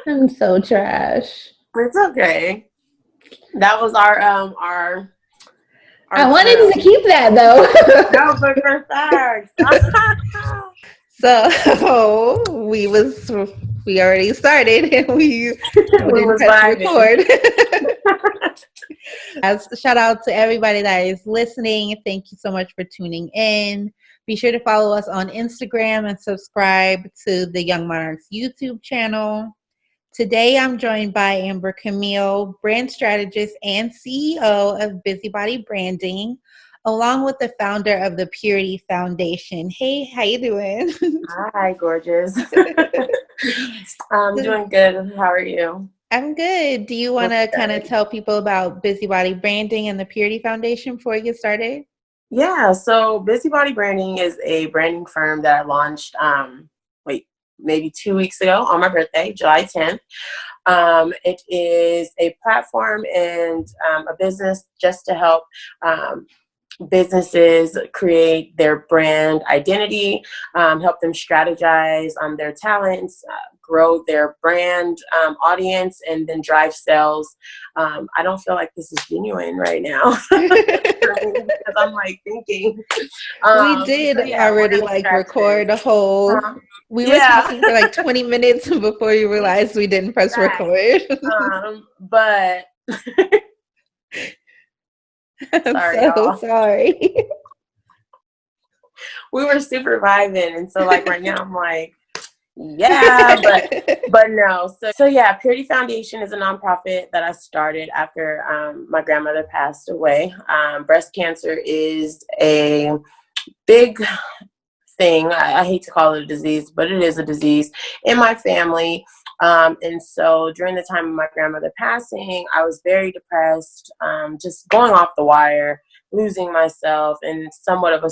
I'm so trash. It's okay. That was I our wanted to drill. keep that though. No, but for facts. So we already started and we We didn't was press vibing. record. As shout out to everybody that is listening. Thank you so much for tuning in. Be sure to follow us on Instagram and subscribe to the Young Monarchs YouTube channel. Today I'm joined by Amber Camille, brand strategist and CEO of Bizy Body Branding, along with the founder of the Purity Foundation. Hey, how you doing? Hi, gorgeous. I'm doing good. How are you? I'm good. Do you want That's to kind of good. tell people about Bizy Body Branding and the Purity Foundation before we get started? Yeah, so Busy Body Branding is a branding firm that I launched maybe 2 weeks ago on my birthday, July 10th. It is a platform and a business just to help businesses create their brand identity, help them strategize on their talents, grow their brand audience, and then drive sales. I don't feel like this is genuine right now because I'm like thinking. We So did yeah, we're already gonna like scratch this. record a whole. Um, We were yeah, talking for like 20 minutes before you realized we didn't press right. record. But I'm sorry, so y'all. sorry. We were super vibing, and so like right now, I'm like. Yeah, but no. So yeah, Purity Foundation is a nonprofit that I started after my grandmother passed away. Breast cancer is a big thing. I hate to call it a disease, but it is a disease in my family. And so during the time of my grandmother passing, I was very depressed, just going off the wire, losing myself in somewhat of a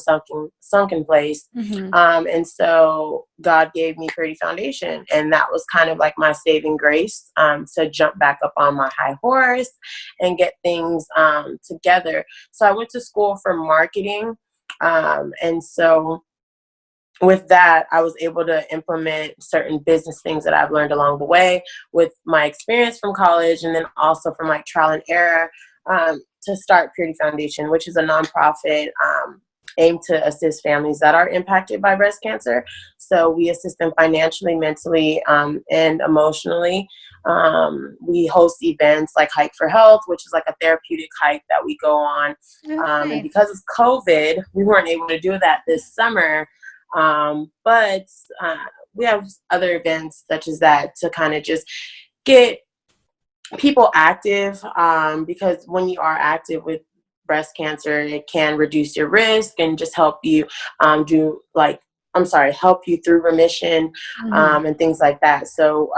sunken place. Mm-hmm. And so God gave me Purity Foundation, and that was kind of like my saving grace, to jump back up on my high horse and get things together. So I went to school for marketing. And so with that, I was able to implement certain business things that I've learned along the way with my experience from college, and then also from like trial and error, to start Purity Foundation, which is a nonprofit aimed to assist families that are impacted by breast cancer. So we assist them financially, mentally, and emotionally. We host events like Hike for Health, which is like a therapeutic hike that we go on. That's And nice. because of COVID, we weren't able to do that this summer. But we have other events such as that to kind of just get people active, because when you are active with breast cancer, it can reduce your risk and just help you help you through remission, Mm-hmm. and things like that. So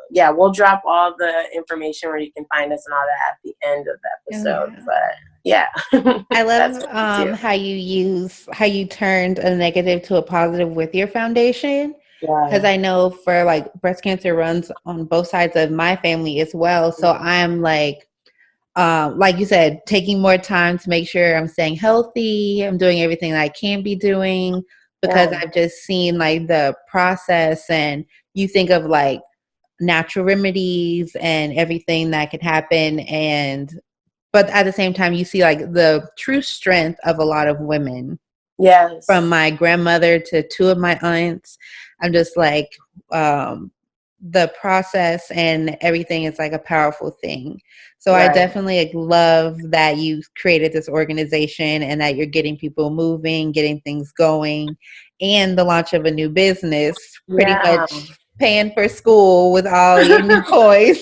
yeah, we'll drop all the information where you can find us and all that at the end of the Oh, episode. yeah. But yeah, I that's love what we do. how you turned a negative to a positive with your foundation. Because Yeah. I know for like breast cancer runs on both sides of my family as well. So I'm like you said, taking more time to make sure I'm staying healthy. I'm doing everything that I can be doing because Yeah. I've just seen like the process, and you think of like natural remedies and everything that could happen, and but at the same time you see like the true strength of a lot of women, from Yes. my grandmother to two of my aunts. I'm just like, the process and everything is like a powerful thing. So I Right. definitely like, love that you created this organization and that you're getting people moving, getting things going, and the launch of a new business, pretty Yeah. much paying for school with all your new toys.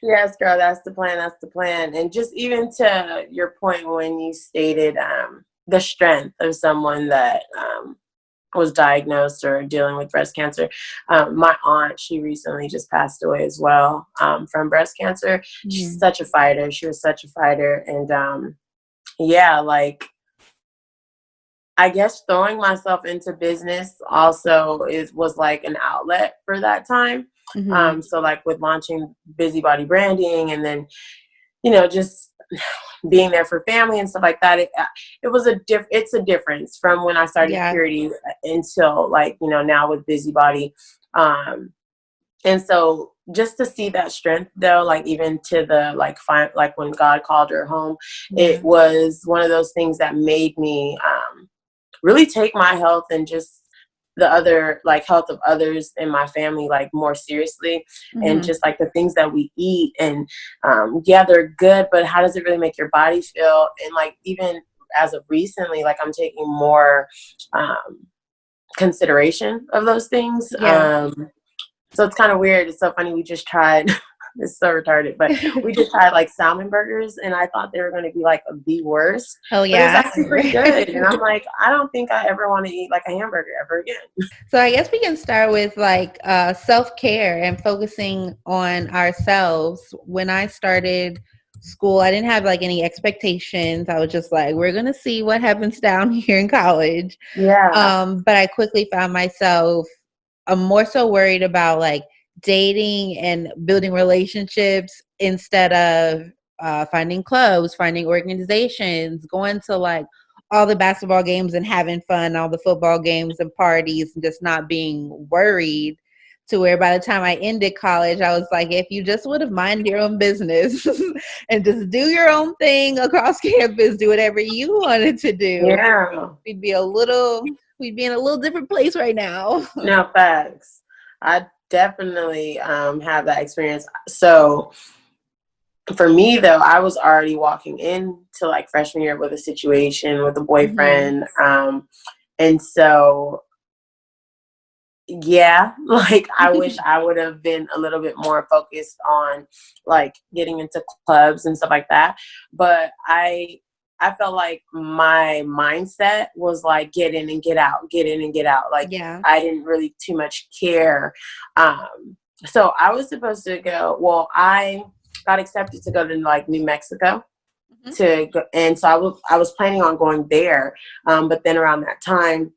Yes, girl, that's the plan. That's the plan. And just even to your point when you stated the strength of someone that was diagnosed or dealing with breast cancer. My aunt, she recently just passed away as well, from breast cancer. She's Mhm. such a fighter. She was such a fighter. And yeah, like, I guess throwing myself into business also was like an outlet for that time. Mhm. So like with launching Busy Body Branding, and then just being there for family and stuff like that, it was it's a difference from when I started Yeah. purity until like, you know, now with Bizy Body. And so just to see that strength though, like even to the like like when God called her home, Yeah. it was one of those things that made me really take my health and just the other like health of others in my family like more seriously, and Mm-hmm. just like the things that we eat, and yeah, they're good, but how does it really make your body feel? And like even as of recently, like I'm taking more consideration of those things. Yeah. So it's kind of weird. It's so funny. We just tried, it's so retarded, but we just tried like salmon burgers, and I thought they were going to be like the worst, Oh but it was yeah, I actually pretty good. And remember. I'm like, I don't think I ever want to eat like a hamburger ever again. So I guess we can start with like self-care and focusing on ourselves. When I started school, I didn't have like any expectations. I was just like, we're going to see what happens down here in college. Yeah. But I quickly found myself more so worried about like dating and building relationships instead of finding clubs, finding organizations, going to like all the basketball games and having fun, all the football games and parties, and just not being worried. To where by the time I ended college, I was like, if you just would have minded your own business and just do your own thing across campus, do whatever you wanted to do, Yeah. we'd be we'd be in a little different place right now. No, facts. I definitely have that experience. So for me though, I was already walking into like freshman year with a situation with a Mm-hmm. boyfriend. And so yeah, like I wish I would have been a little bit more focused on like getting into clubs and stuff like that. But I felt like my mindset was like get in and get out, get in and get out. Like Yeah. I didn't really too much care. So I was supposed to go, well, I got accepted to go to like New Mexico Mm-hmm. to go, and so I was planning on going there. But then around that time,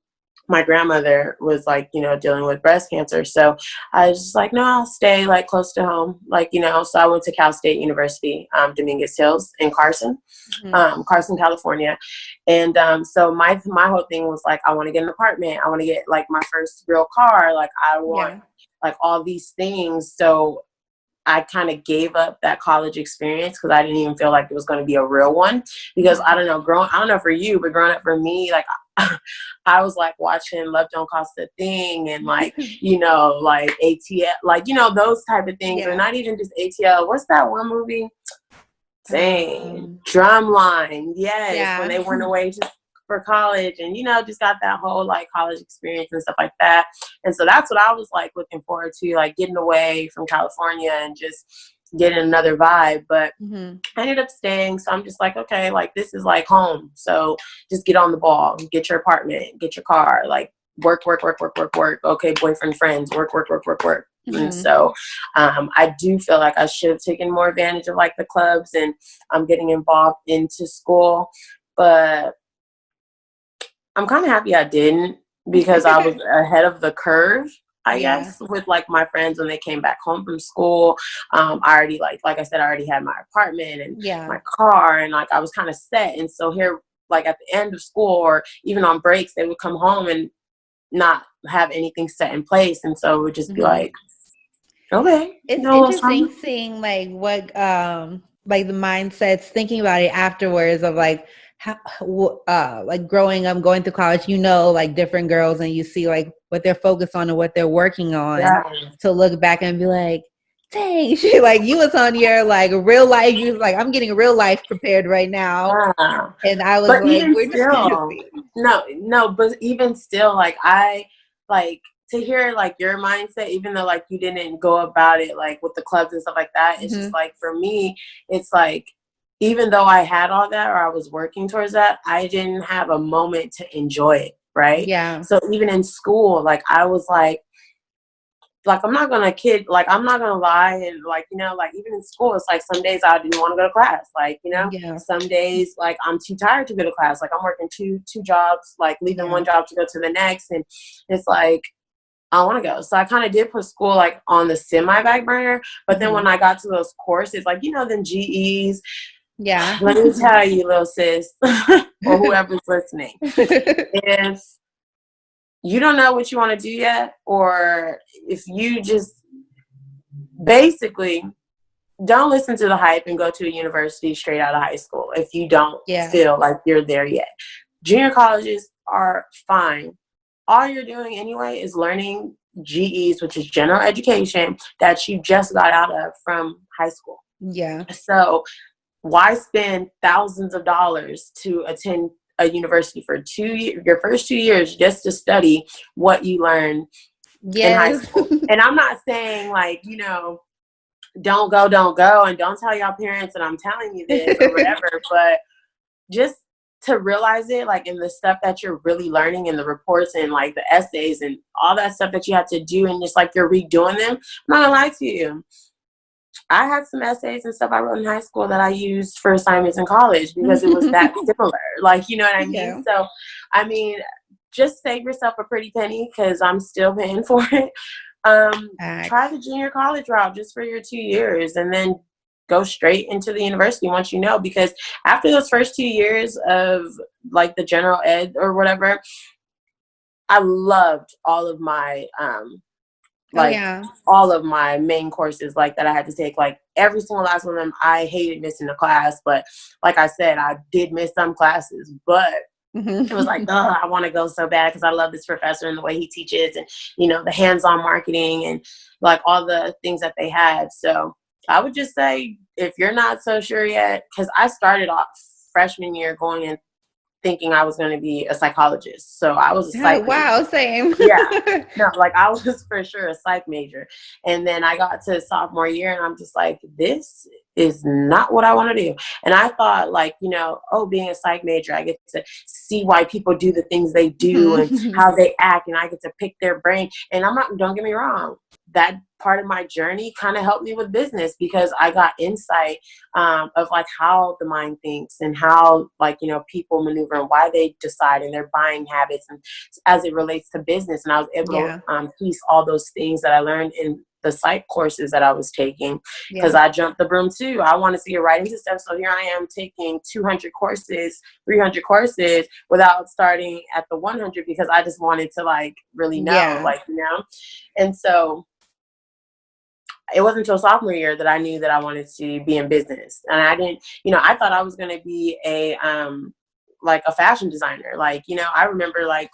my grandmother was like, you know, dealing with breast cancer. So I was just like, no, I'll stay like close to home. Like, you know, so I went to Cal State University, Dominguez Hills in Mm-hmm. Carson, California. And so my whole thing was like, I want to get an apartment. I want to get like my first real car. Like I want Yeah. like all these things. So I kind of gave up that college experience because I didn't even feel like it was going to be a real one. Because Mm-hmm. I don't know, I don't know for you, but growing up for me, like I was like watching Love Don't Cost a Thing and like, you know, like ATL, like, you know, those type of things, or Yeah. not even just ATL. What's that one movie? Dang, Um, Drumline. Yes, when yeah. they went away just for college, and you know, just got that whole like college experience and stuff like that. And so that's what I was like looking forward to, like getting away from California and just getting another vibe. But Mm-hmm. I ended up staying, so I'm just like, okay, like this is like home. So just get on the ball, get your apartment, get your car, like work, work, work, work, work, work. Okay, boyfriend, friends, work, work, work, work, work. And Mm-hmm. so I do feel like I should have taken more advantage of like the clubs and getting involved into school. But I'm kind of happy I didn't, because I was ahead of the curve, I Yeah. guess, with like my friends when they came back home from school. I already like I said, I already had my apartment and Yeah. my car, and like I was kind of set. And so here, like at the end of school or even on breaks, they would come home and not have anything set in place. And so it would just be Mm-hmm. like, okay, It's no little interesting something. seeing like what like the mindsets, thinking about it afterwards of like how like growing up, going to college, you know, like different girls and you see like what they're focused on and what they're working on, Yeah. to look back and be like, dang, she like you was on your like real life, you was like, I'm getting real life prepared right now. Yeah. And I was But like, even we're just gonna still, see. no, but even still, like I like to hear like your mindset, even though like you didn't go about it like with the clubs and stuff like that. It's just Mm-hmm. like for me, it's like even though I had all that or I was working towards that, I didn't have a moment to enjoy it. Right. Yeah. So even in school, like I was like I'm not gonna kid, like I'm not gonna lie, and like, you know, like even in school, it's like some days I didn't want to go to class, like, you know, Yeah. some days like I'm too tired to go to class, like I'm working two jobs, like leaving Yeah. one job to go to the next, and it's like I want to go. So I kind of did put school like on the semi back burner, but then Mm-hmm. when I got to those courses, like, you know, then GEs, Yeah. Let me tell you, little sis, or whoever's listening, if you don't know what you want to do yet, or if you just basically don't listen to the hype and go to a university straight out of high school if you don't Yeah. feel like you're there yet. Junior colleges are fine. All you're doing anyway is learning GEs, which is general education, that you just got out of from high school. Yeah. So why spend thousands of dollars to attend a university for your first 2 years just to study what you learned in high Yes. school? And I'm not saying like, don't go, and don't tell your parents that I'm telling you this or whatever, but just to realize it, like in the stuff that you're really learning in the reports and like the essays and all that stuff that you have to do, and just like you're redoing them. I'm not gonna lie to you, I had some essays and stuff I wrote in high school that I used for assignments in college because it was that similar. Like, you know what I mean? Yeah. So, I mean, just save yourself a pretty penny because I'm still paying for it. Try Facts. the junior college route just for your 2 years, and then go straight into the university once you know, because after those first 2 years of like the general ed or whatever, I loved all of my Oh like yeah. all of my main courses like that I had to take. Like every single last one of them, I hated missing a class, but like I said, I did miss some classes, but it was like, Mhm. oh, I want to go so bad because I love this professor and the way he teaches, and the hands-on marketing and like all the things that they had. So I would just say, if you're not so sure yet, because I started off freshman year going in thinking I was going to be a psychologist, so I was a Oh psych major. wow, same. Yeah. No, like I was for sure a psych major. And then I got to sophomore year and I'm just like, this is not what I want to do. And I thought like, oh, being a psych major, I get to see why people do the things they do and Mhm. how they act, and I get to pick their brain. And don't get me wrong, that part of my journey kind of helped me with business because I got insight of like how the mind thinks and how like, people maneuver and why they decide and their buying habits, and as it relates to business. And I was able Yeah. to piece all those things that I learned in the psych courses that I was taking, because Yeah. I jumped the broom too. I wanted to get right into stuff. So here I am taking 200 courses, 300 courses without starting at the 100 because I just wanted to like really know, Yeah. like, And so it wasn't until sophomore year that I knew that I wanted to be in business. And I didn't, I thought I was going to be like a fashion designer. Like, I remember like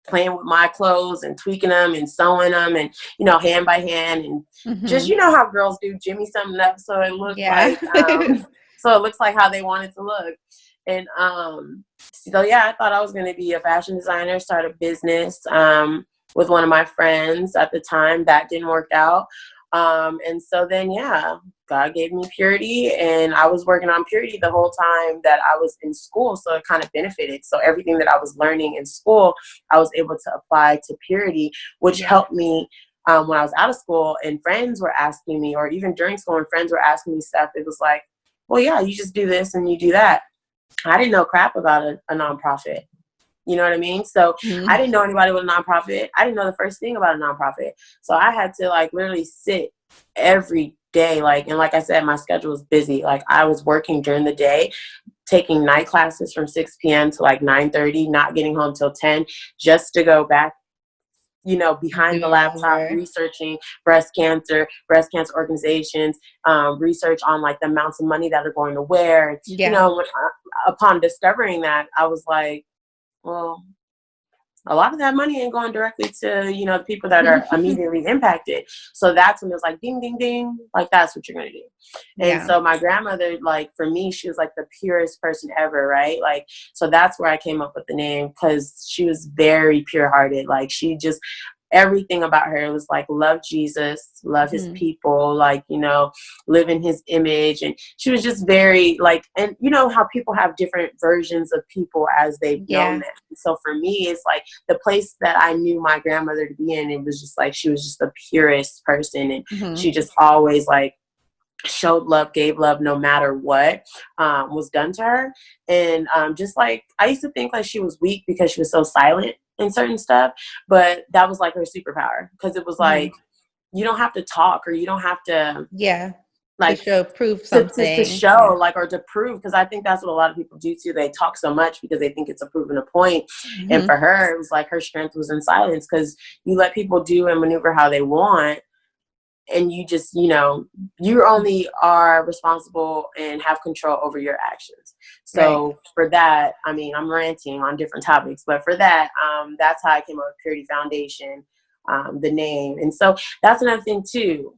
playing with my clothes and tweaking them and sewing them and, hand by hand, and just, Mhm. how girls do, jimmy something up so it looked Yeah. like, so it looks like how they want it to look. And so yeah, I thought I was going to be a fashion designer, start a business with one of my friends at the time. That didn't work out. And so then, yeah, God gave me purity, and I was working on purity the whole time that I was in school. So it kind of benefited. So everything that I was learning in school, I was able to apply to purity, which Yeah. helped me when I was out of school and friends were asking me, or even during school and friends were asking me stuff. It was like, well, yeah, you just do this and you do that. I didn't know crap about a nonprofit. You know what I mean? So I Mhm. didn't know anybody with a nonprofit. I didn't know the first thing about a nonprofit. So I had to like literally sit every day. Like, and like I said, my schedule was busy. Like I was working during the day, taking night classes from 6 p.m. to like 9:30, not getting home till 10, just to go back, Do behind the your laptop, homework. researching breast cancer organizations, research on like the amounts of money that are going to where, Yeah. upon discovering that, I was like, well, a lot of that money ain't going directly to, the people that are immediately impacted. So that's when it was like, ding, ding, ding, like, that's what you're going to do. And Yeah. so my grandmother, like, for me, she was like the purest person ever, right? Like, so that's where I came up with the name, because she was very pure hearted. Like, she just, everything about her was like, love Jesus, love his Mhm. people, like, live in his image. And she was just very like, and how people have different versions of people as they've known Yeah. them. So for me, it's like the place that I knew my grandmother to be in, it was just like, she was just the purest person. And Mhm. she just always like showed love, gave love, no matter what was done to her. And just like, I used to think like she was weak because she was so silent in certain stuff, but that was like her superpower, because it was Mhm. like, you don't have to talk, or you don't have to Yeah. To like show proof to something. show Yeah. like, or to prove, because I think that's what a lot of people do too. They talk so much because they think it's a proving a point. And Hmm. for her, it was like her strength was in silence, because you let people do and maneuver how they want, and you just, you only are responsible and have control over your actions. Right. So for that, I mean, I'm ranting on different topics, but for that, that's how I came up with Purity Foundation, the name. And so that's another thing too.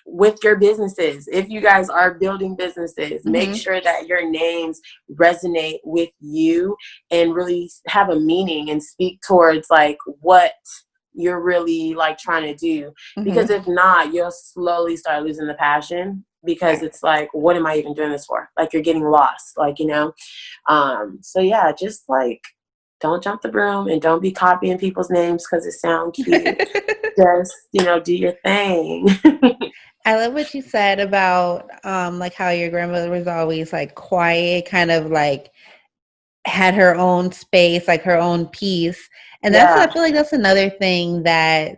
With your businesses, if you guys are building businesses, make Hmm. sure that your names resonate with you and really have a meaning and speak towards like what you're really like trying to do. Hmm. Because if not, you'll slowly start losing the passion, because Right. it's like, what am I even doing this for? Like, you're getting lost, like, so yeah, just like, don't jump the broom and don't be copying people's names because it sounds cute. Just, do your thing. I love what you said about like how your grandmother was always like quiet, kind of like had her own space, like her own peace. And that's, I Yeah, feel like that's another thing that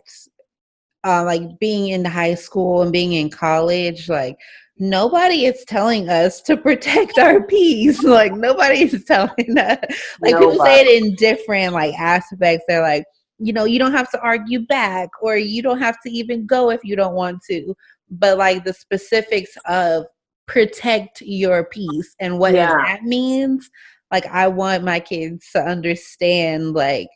like being in high school and being in college, like nobody is telling us to protect our peace. Like nobody is telling us. Like people say nobody. it in different like aspects. They're like, you don't have to argue back, or you don't have to even go if you don't want to. But like the specifics of protect your peace and what Yeah. that means, like I want my kids to understand, like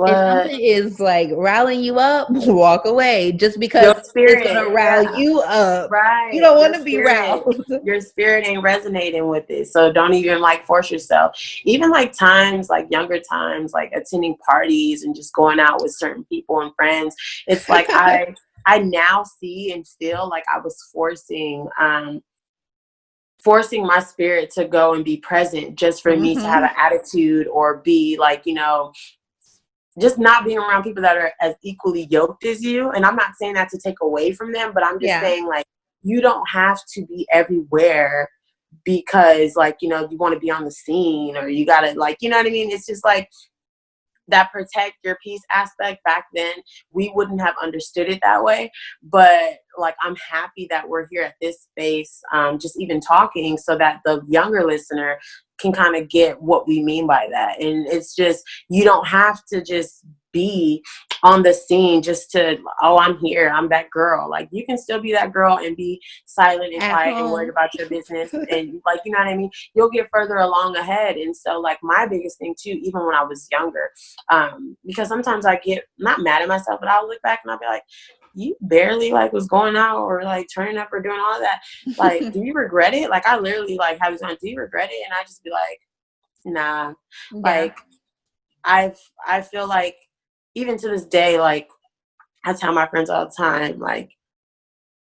if What? something is like riling you up, walk away. Just because Your it's gonna spirit, rile yeah. you up, you Right. don't want to be riled. Your spirit ain't resonating with it. So don't even like force yourself. Even like times, like younger times, like attending parties and just going out with certain people and friends. It's like I now see and feel like I was forcing my spirit to go and be present just for me to have Hmm. an attitude, or be like, just not being around people that are as equally yoked as you. And I'm not saying that to take away from them, but I'm just Yeah, saying, like, you don't have to be everywhere because, like, you want to be on the scene, or you got to, like, you know what I mean? It's just like that protect your peace aspect. Back then, we wouldn't have understood it that way. But like, I'm happy that we're here at this space, just even talking, so that the younger listener can kind of get what we mean by that. And it's just, you don't have to just be on the scene just to, oh, I'm here, I'm that girl. Like, you can still be that girl and be silent and at quiet and worried home. about your business, and, like, you know what I mean, you'll get further along ahead. And so, like, my biggest thing too, even when I was younger, because sometimes I get not mad at myself, but I'll look back and I'll be like, you barely like was going out or like turning up or doing all that. Like, do you regret it? Like, I literally like have this on, do you regret it? And I just be like, nah. Yeah. Like, I feel like even to this day, like, I tell my friends all the time, like,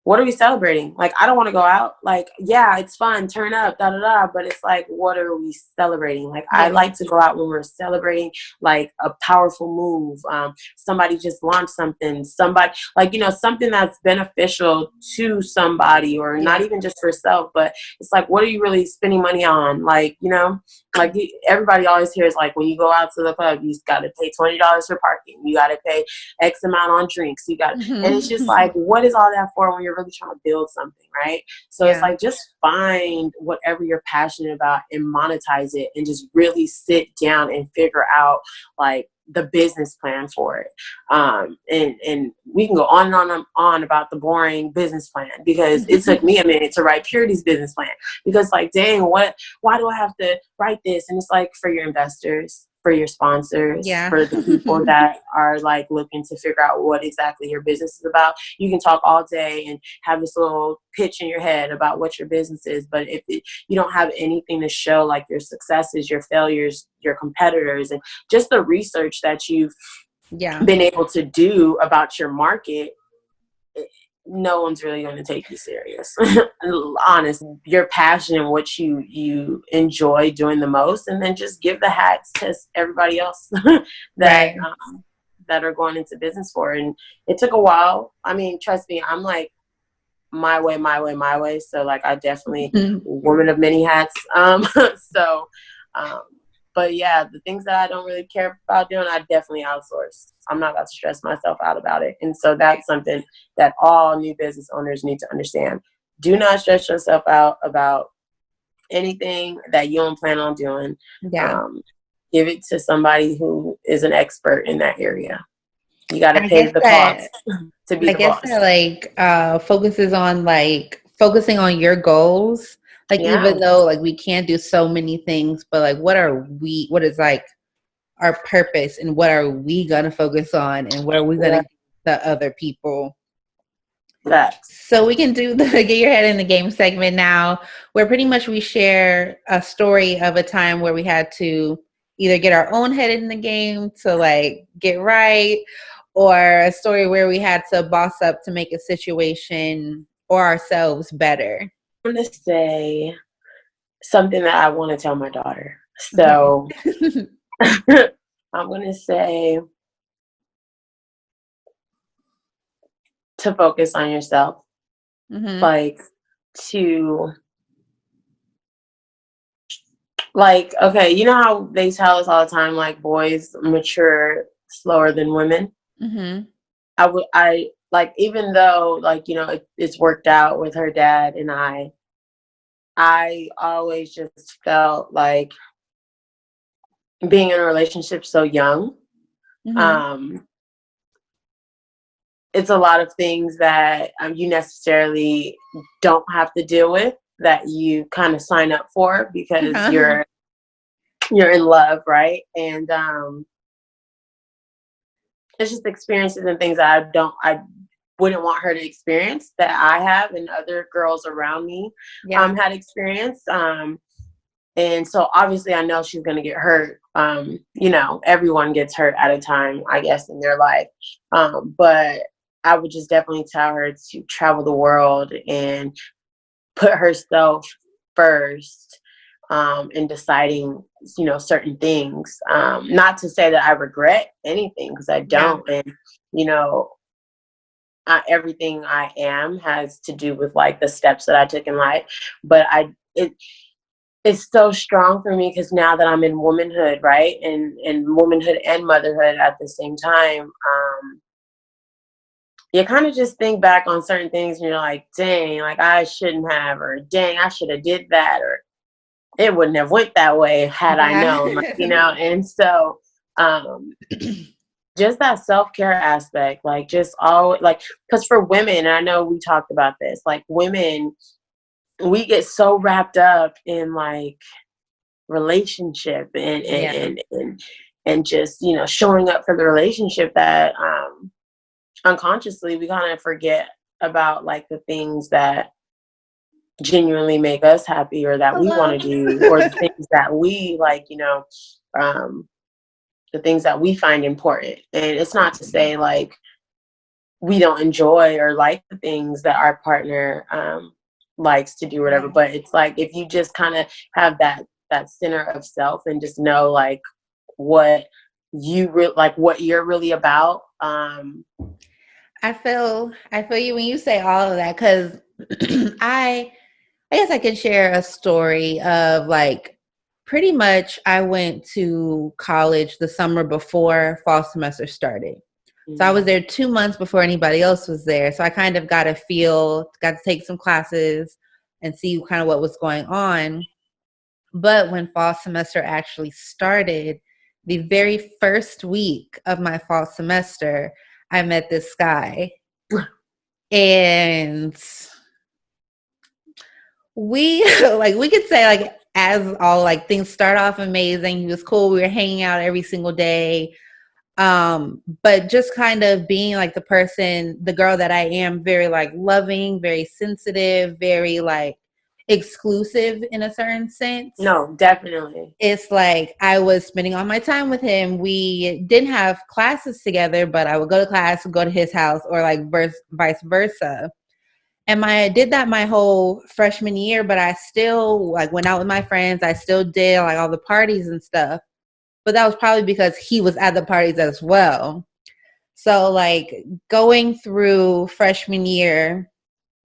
what are we celebrating? Like, I don't want to go out. Like, yeah, it's fun, turn up, da da da. But it's like, what are we celebrating? Like, I Yeah. like to go out when we're celebrating like a powerful move. Somebody just launched something. Somebody, like, something that's beneficial to somebody, or not Yeah. even just for yourself. But it's like, what are you really spending money on? Like, like everybody always hears, like, when you go out to the club, you got to pay $20 for parking. You got to pay X amount on drinks. And it's just Hmm. like, what is all that for when you're really trying to build something, right? So it's Yeah. like, just find whatever you're passionate about and monetize it, and just really sit down and figure out like the business plan for it. And we can go on and on about the boring business plan, because it took me a minute to write Purity's business plan, because like, dang, why do I have to write this? And it's like, for your investors, for your sponsors, Yeah. for the people that are like looking to figure out what exactly your business is about. You can talk all day and have this little pitch in your head about what your business is, but if you don't have anything to show, like your successes, your failures, your competitors, and just the research that you've Yeah. been able to do about your market, no one's really going to take you serious. Honest, your passion and what you enjoy doing the most, and then just give the hats to everybody else that Right. that are going into business for. And it took a while. I mean, trust me, I'm like, my way, my way, my way. So like, I definitely woman of many hats. So um but yeah, the things that I don't really care about doing, I definitely outsource. I'm not about to stress myself out about it. And so that's something that all new business owners need to understand. Do not stress yourself out about anything that you don't plan on doing. Yeah. Give it to somebody who is an expert in that area. You got to I pay guess the that cost to be I the guess boss. that like focuses on like focusing on your goals. Like Yeah, even though like we can't do so many things, but like what is like our purpose and what are we gonna focus on and what are we gonna yeah, give the other people. facts. So we can do the get your head in the game segment now, where pretty much we share a story of a time where we had to either get our own head in the game to like get right, or a story where we had to boss up to make a situation or ourselves better. I'm going to say something that I want to tell my daughter. Okay. So I'm going to say to focus on yourself, Mm-hmm. like to like, okay, you know how they tell us all the time, like boys mature slower than women. Mm-hmm. I like, even though like, it's worked out with her dad and I always just felt like being in a relationship so young, Mm-hmm. um, it's a lot of things that you necessarily don't have to deal with, that you kind of sign up for because Uh-huh. you're in love, right? And it's just experiences and things that I wouldn't want her to experience, that I have and other girls around me Yeah. had experienced. And so obviously I know she's gonna get hurt. Everyone gets hurt at a time, I guess, in their life. But I would just definitely tell her to travel the world and put herself first, in deciding, certain things. Not to say that I regret anything, because I Yeah. don't. And, you know, everything I am has to do with like the steps that I took in life. But it's so strong for me because now that I'm in womanhood, right? And womanhood and motherhood at the same time, you kind of just think back on certain things and you're like, dang, like I shouldn't have, or dang, I should have did that, or it wouldn't have went that way had I known, like, Yeah. and so um just that self-care aspect, like just all like, because for women, and I know we talked about this, like women, we get so wrapped up in like relationship and Yeah. and just showing up for the relationship, that unconsciously we kind of forget about like the things that genuinely make us happy, or that we want Hello. to do, or the things that we like, um the things that we find important. And it's not to say like we don't enjoy or like the things that our partner likes to do, whatever, Yeah. but it's like if you just kind of have that center of self and just know like what like what you're really about. I feel you when you say all of that, because I I guess I could share a story of like pretty much I went to college the summer before fall semester started. So I was Mm. there 2 months before anybody else was there. So I kind of got got to take some classes and see kind of what was going on. But when fall semester actually started, the very first week of my fall semester, I met this guy. And we like we could say like as all like things start off amazing. He was cool. We were hanging out every single day. But just kind of being like the girl that I am, very like loving, very sensitive, very like exclusive in a certain sense. No, definitely. It's like I was spending all my time with him. We didn't have classes together, but I would go to class, go to his house, or like vice versa. And I did that my whole freshman year, but I still like went out with my friends. I still did like all the parties and stuff. But that was probably because he was at the parties as well. So like going through freshman year,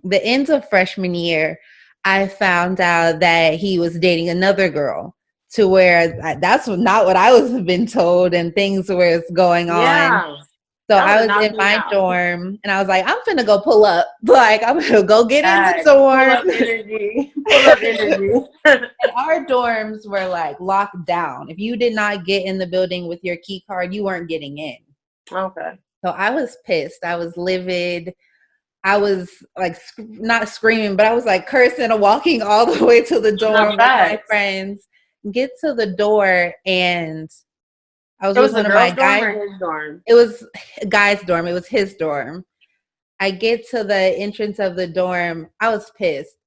the ends of freshman year, I found out that he was dating another girl, to where that's not what I was been told, and things were going on. Yeah. So That would I have was in knocked me my out. dorm and I was like, I'm finna go pull up. Like, I'm gonna go get in the Yes, pull dorm. up energy. Pull up energy. And our dorms were like locked down. If you did not get in the building with your key card, you weren't getting in. Okay. So I was pissed. I was livid. I was like not screaming, but I was like cursing and walking all the way to the No dorm with my facts. friends. Get to the door, and I was It with was a one of my girls' dorm guys. or his dorm? It was a guy's dorm. It was his dorm. I get to the entrance of the dorm. I was pissed.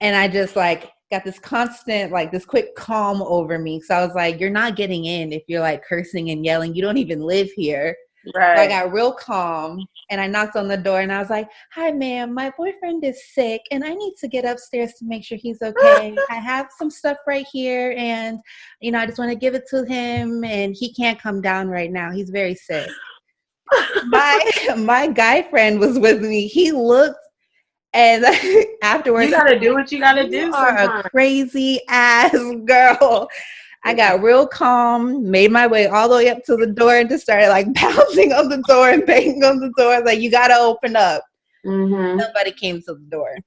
And I just like got this constant, like this quick calm over me. So I was like, you're not getting in if you're like cursing and yelling. You don't even live here. So I Right. got real calm and I knocked on the door and I was like, hi, ma'am, my boyfriend is sick and I need to get upstairs to make sure he's okay. I have some stuff right here and, I just want to give it to him and he can't come down right now. He's very sick. My guy friend was with me. He looked and You afterwards, he gotta was do like, what you gotta you do are a sometimes. crazy ass girl. I got real calm, made my way all the way up to the door and just started like bouncing on the door and banging on the door. Like, you got to open up. Mm-hmm. Nobody came to the door.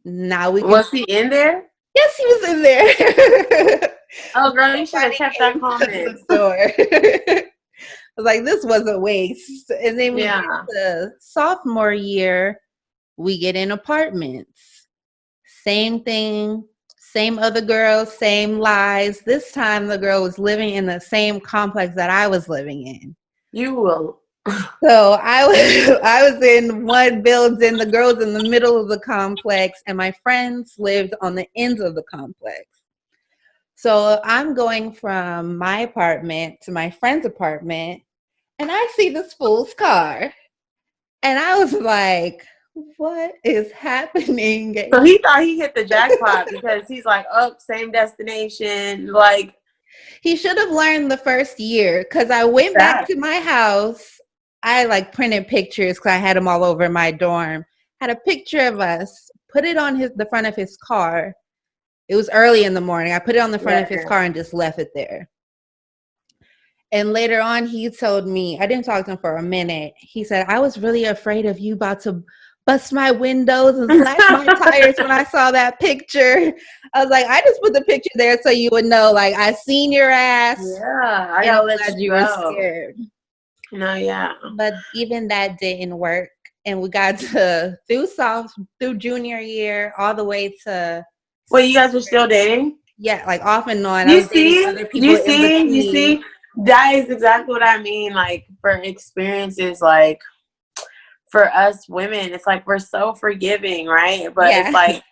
Now we can. Was he in there? Yes, he was in there. Oh, girl, you should have Nobody kept that came to comment. the door. I was like, this was a waste. And then we get Yeah. to sophomore year, we get in apartments. Same thing, same other girl, same lies. This time the girl was living in the same complex that I was living in. You will. So I was in one building, the girl was in the middle of the complex, and my friends lived on the ends of the complex. So I'm going from my apartment to my friend's apartment, and I see this fool's car. And I was like, what is happening? So he thought he hit the jackpot because he's like, oh, same destination. Like, He should have learned the first year because I went back that. to my house. I like printed pictures because I had them all over my dorm. Had a picture of us, put it on the front of his car. It was early in the morning. I put it on the front of his Yeah. car and just left it there. And later on, he told me, I didn't talk to him for a minute. He said, I was really afraid of you about to bust my windows and slash my tires when I saw that picture. I was like, I just put the picture there so you would know, like, I seen your ass. Yeah, I And I'm gotta let glad you you were go. scared. No, yeah. But even that didn't work. And we got to through junior year, all the way to Wait, you guys are still dating? yeah, like off and on. I You was dating see? other people You in see? You between. see? That is exactly what I mean. Like, for experiences, like, for us women, it's like we're so forgiving, right? But it's Yeah. like,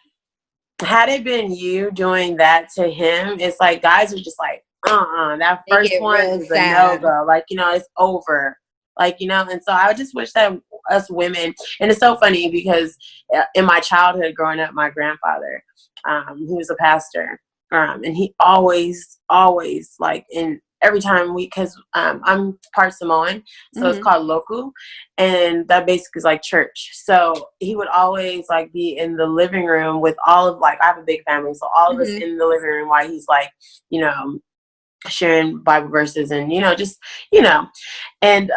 had it been you doing that to him, it's like guys are just like, that They first get one real is a sad. no-go. Like, it's over. Like, and so I just wish that us women, and it's so funny because in my childhood growing up, my grandfather, he was a pastor, and he always, like, in every time because I'm part Samoan, so it's called Loku, and that basically is like church. So he would always like be in the living room with all of, like, I have a big family, so all of us in the living room while he's like, sharing Bible verses and just and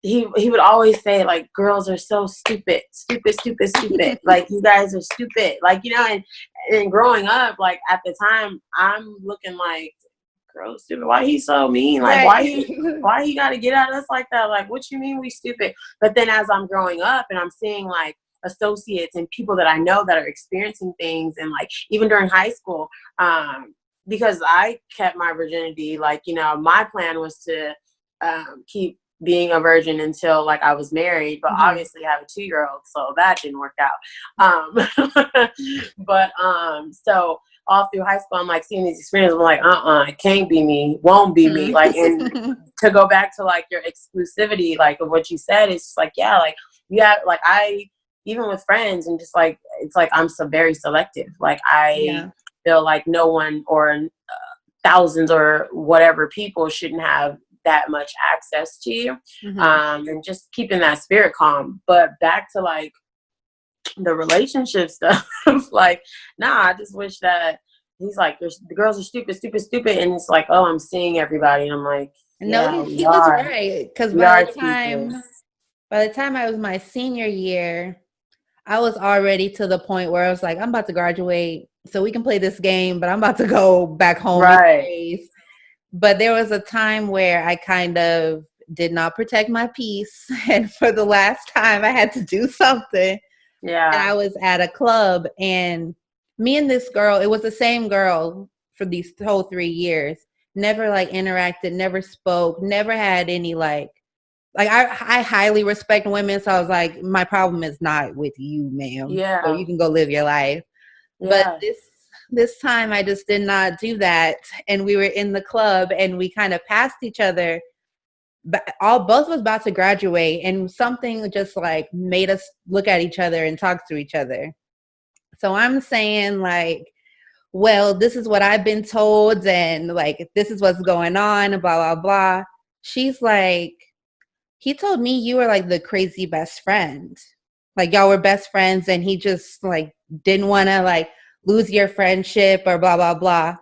he would always say, like, girls are so stupid, like, you guys are stupid, like, and growing up, like, at the time I'm looking like, girl, stupid, why he so mean, like, Right. why he gotta get at us like that, like, what you mean we stupid? But then as I'm growing up and I'm seeing like associates and people that I know that are experiencing things, and like even during high school, because I kept my virginity, like, my plan was to keep being a virgin until like I was married, but obviously I have a 2-year-old, so that didn't work out. But so all through high school, I'm like seeing these experiences, I'm like, it can't be me, won't be me. Like, and to go back to like your exclusivity, like of what you said, it's just like, yeah, like you have, like, I, even with friends, and just like, it's like I'm so very selective. Like, I feel like no one or thousands or whatever people shouldn't have that much access to you, and just keeping that spirit calm. But back to like the relationship stuff, like, I just wish that he's like, the girls are stupid, and it's like, oh, I'm seeing everybody, and I'm like, No, Yeah, he was right. Because we are teachers. by the time I was my senior year, I was already to the point where I was like, I'm about to graduate, so we can play this game, but I'm about to go back home Right. anyways. But there was a time where I kind of did not protect my peace. And for the last time, I had to do something. And I Yeah. was at a club, and me and this girl, it was the same girl for these whole 3 years, never like interacted, never spoke, never had any like I highly respect women. So I was like, my problem is not with you, ma'am. So Yeah. you can go live your life. But Yeah. this time I just did not do that. And we were in the club and we kind of passed each other. But both of us about to graduate, and something just like made us look at each other and talk to each other. So I'm saying like, well, this is what I've been told, and like this is what's going on, blah blah blah. She's like, he told me you were like the crazy best friend. Like y'all were best friends and he just like didn't want to like lose your friendship or blah blah blah.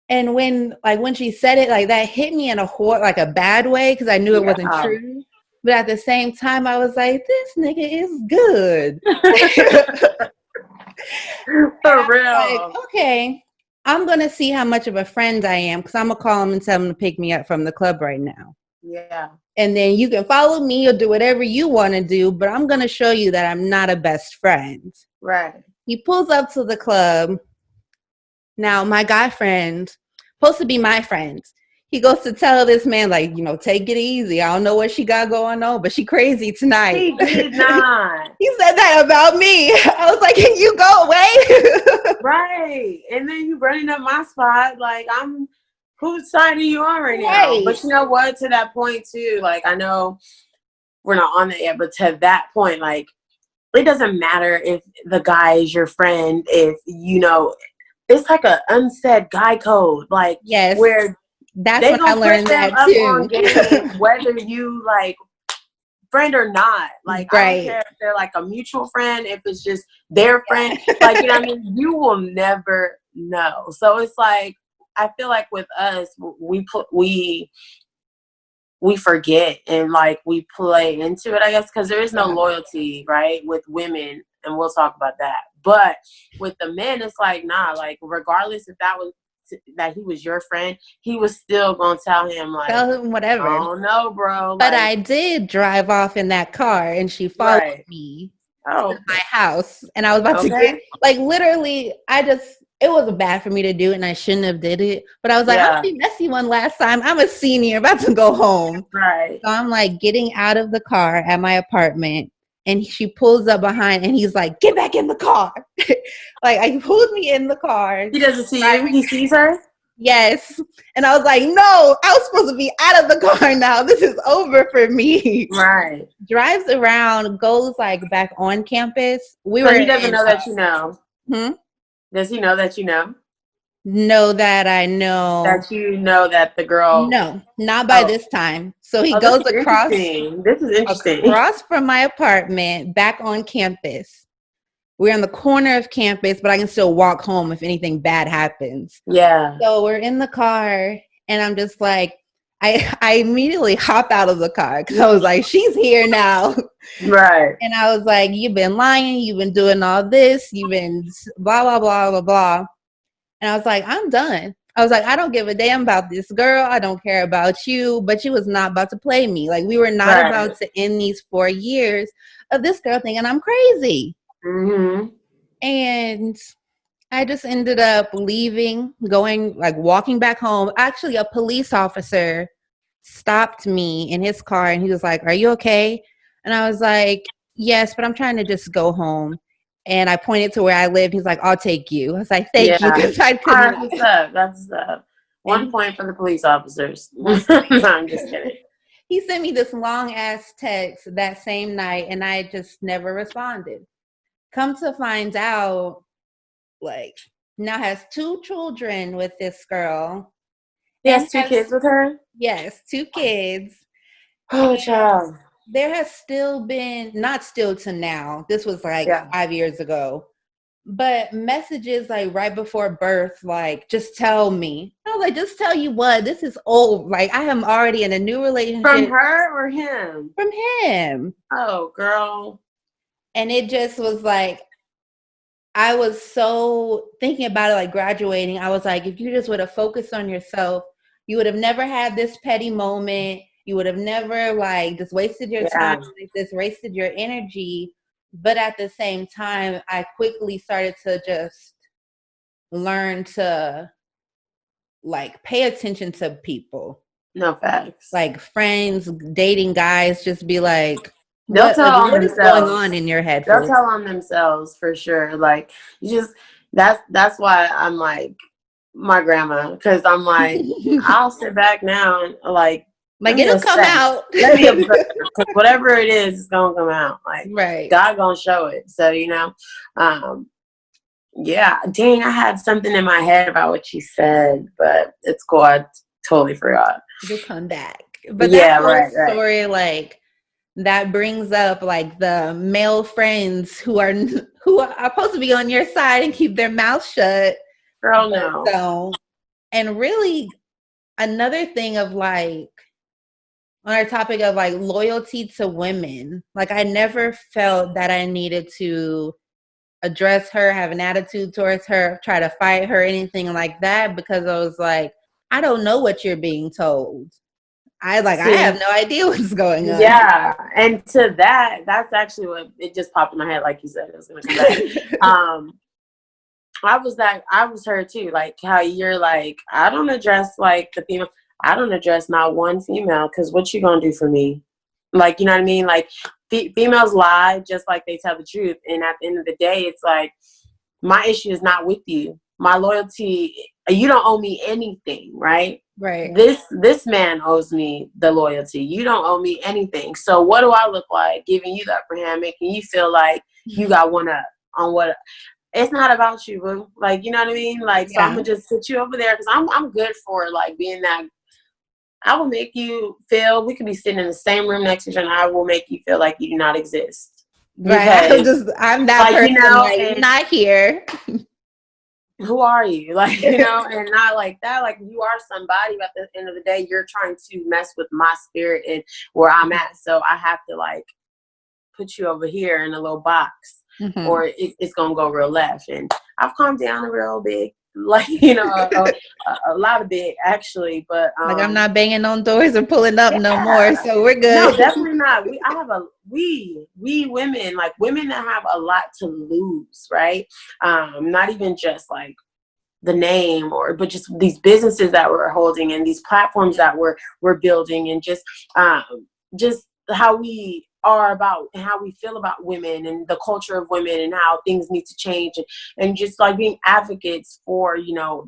And when she said it like that hit me in like a bad way because I knew it wasn't Yeah. true. But at the same time I was like, this nigga is good. For Like, real. okay, I'm gonna see how much of a friend I am because I'm gonna call him and tell him to pick me up from the club right now. Yeah. And then you can follow me or do whatever you want to do, but I'm going to show you that I'm not a best friend. Right. He pulls up to the club. Now, my guy friend, supposed to be my friend, he goes to tell this man, like, take it easy. I don't know what she got going on, but she crazy tonight. He did not. He said that about me. I was like, can you go away? Right. And then you running up my spot. Like, whose side are you on right now? But you know what? To that point, too, like, I know we're not on that yet, but to that point, like, it doesn't matter if the guy is your friend, if, it's like an unsaid guy code, like, yes, where that's they when I gonna put learned them that up on too. game, whether you, like, friend or not. Like, I don't Right. care if they're like a mutual friend, if it's just their friend. Like, you know what I mean? You will never know. So it's like, I feel like with us, we forget and like we play into it, I guess, because there is no loyalty, right, with women, and we'll talk about that. But with the men, it's like, nah, like regardless if that he was your friend, he was still gonna tell him like, Tell him whatever. I don't know, bro. But Like, I did drive off in that car and she followed me to my house. And I was about to get, like, literally, it was bad for me to do it and I shouldn't have did it. But I was like, I'm the messy one last time. I'm a senior about to go home. Right. So I'm like getting out of the car at my apartment and she pulls up behind and he's like, get back in the car. Like, he pulled me in the car. He doesn't see you. He sees her. Yes. And I was like, no, I was supposed to be out of the car now. This is over for me. Right. Drives around, goes like back on campus. He doesn't know that you know. Does he know that you know? Know that I know. That you know that the girl. No, not by this time. So he goes across. This is interesting. Across from my apartment, back on campus. We're on the corner of campus, but I can still walk home if anything bad happens. Yeah. So we're in the car, and I'm just like, I immediately hop out of the car because I was like, she's here now. Right. And I was like, you've been lying. You've been doing all this. You've been blah, blah, blah, blah, blah. And I was like, I'm done. I was like, I don't give a damn about this girl. I don't care about you. But she was not about to play me. Like, we were not about to end these 4 years of this girl thinking I'm crazy. Mm-hmm. And I just ended up leaving, walking back home. Actually, a police officer stopped me in his car and he was like, are you okay? And I was like, yes, but I'm trying to just go home. And I pointed to where I lived. He's like, I'll take you. I was like, thank you. Because I couldn't. That's 1 point for the police officers. No, I'm just kidding. He sent me this long ass text that same night and I just never responded. Come to find out, like, now has 2 children with this girl. He has 2 kids with her? Yes, 2 kids. Oh, child. There has still been, not still to now, this was like 5 years ago, but messages like right before birth, like, just tell me. I was like, just tell you what, this is old. Like, I am already in a new relationship. From her or him? From him. Oh, girl. And it just was like, I was so thinking about it, like graduating. I was like, if you just would have focused on yourself, you would have never had this petty moment. You would have never like just wasted your time, like this, wasted your energy. But at the same time, I quickly started to just learn to like pay attention to people. No facts. Like friends, dating guys, just be like, They'll tell on what is themselves. going on in your head? They'll tell on themselves for sure. Like, you just, that's why I'm like my grandma, because I'm like, I'll sit back now and like it'll come out. Let me observe, because whatever it is gonna come out. Like, right. God gonna show it. So, yeah, dang, I had something in my head about what she said, but it's cool. I totally forgot. It'll come back. But that whole story, right. Like, that brings up like the male friends who are supposed to be on your side and keep their mouth shut. Girl, no. So, and really, another thing of like, on our topic of like loyalty to women, like I never felt that I needed to address her, have an attitude towards her, try to fight her, anything like that, because I was like, I don't know what you're being told. I have no idea what's going on. Yeah, and to that's actually what it just popped in my head, like you said, it was gonna come back. I was her too, like how you're like, I don't address like the female, I don't address not one female, because what you gonna do for me? Like, you know what I mean? Like, females lie just like they tell the truth, and at the end of the day, it's like, my issue is not with you. My loyalty, you don't owe me anything, right? Right. This man owes me the loyalty. You don't owe me anything. So what do I look like giving you the upper hand, making you feel like you got one up on what? It's not about you, boo. Like, you know what I mean? Like, so I'm gonna just sit you over there, because I'm good for like being that. I will make you feel, we could be sitting in the same room next to each other, and I will make you feel like you do not exist. Right. I'm that person. Like, not here. Who are you? Like, and not like that. Like, you are somebody, but at the end of the day, you're trying to mess with my spirit and where I'm at. So I have to like put you over here in a little box, or it's gonna go real left. And I've calmed down a real big, like, a lot of big actually. But like, I'm not banging on doors or pulling up no more. So we're good. No, definitely not. We women, like women that have a lot to lose, right? Not even just like the name, but just these businesses that we're holding and these platforms that we're building, and just how we are about and how we feel about women and the culture of women and how things need to change, and just like being advocates for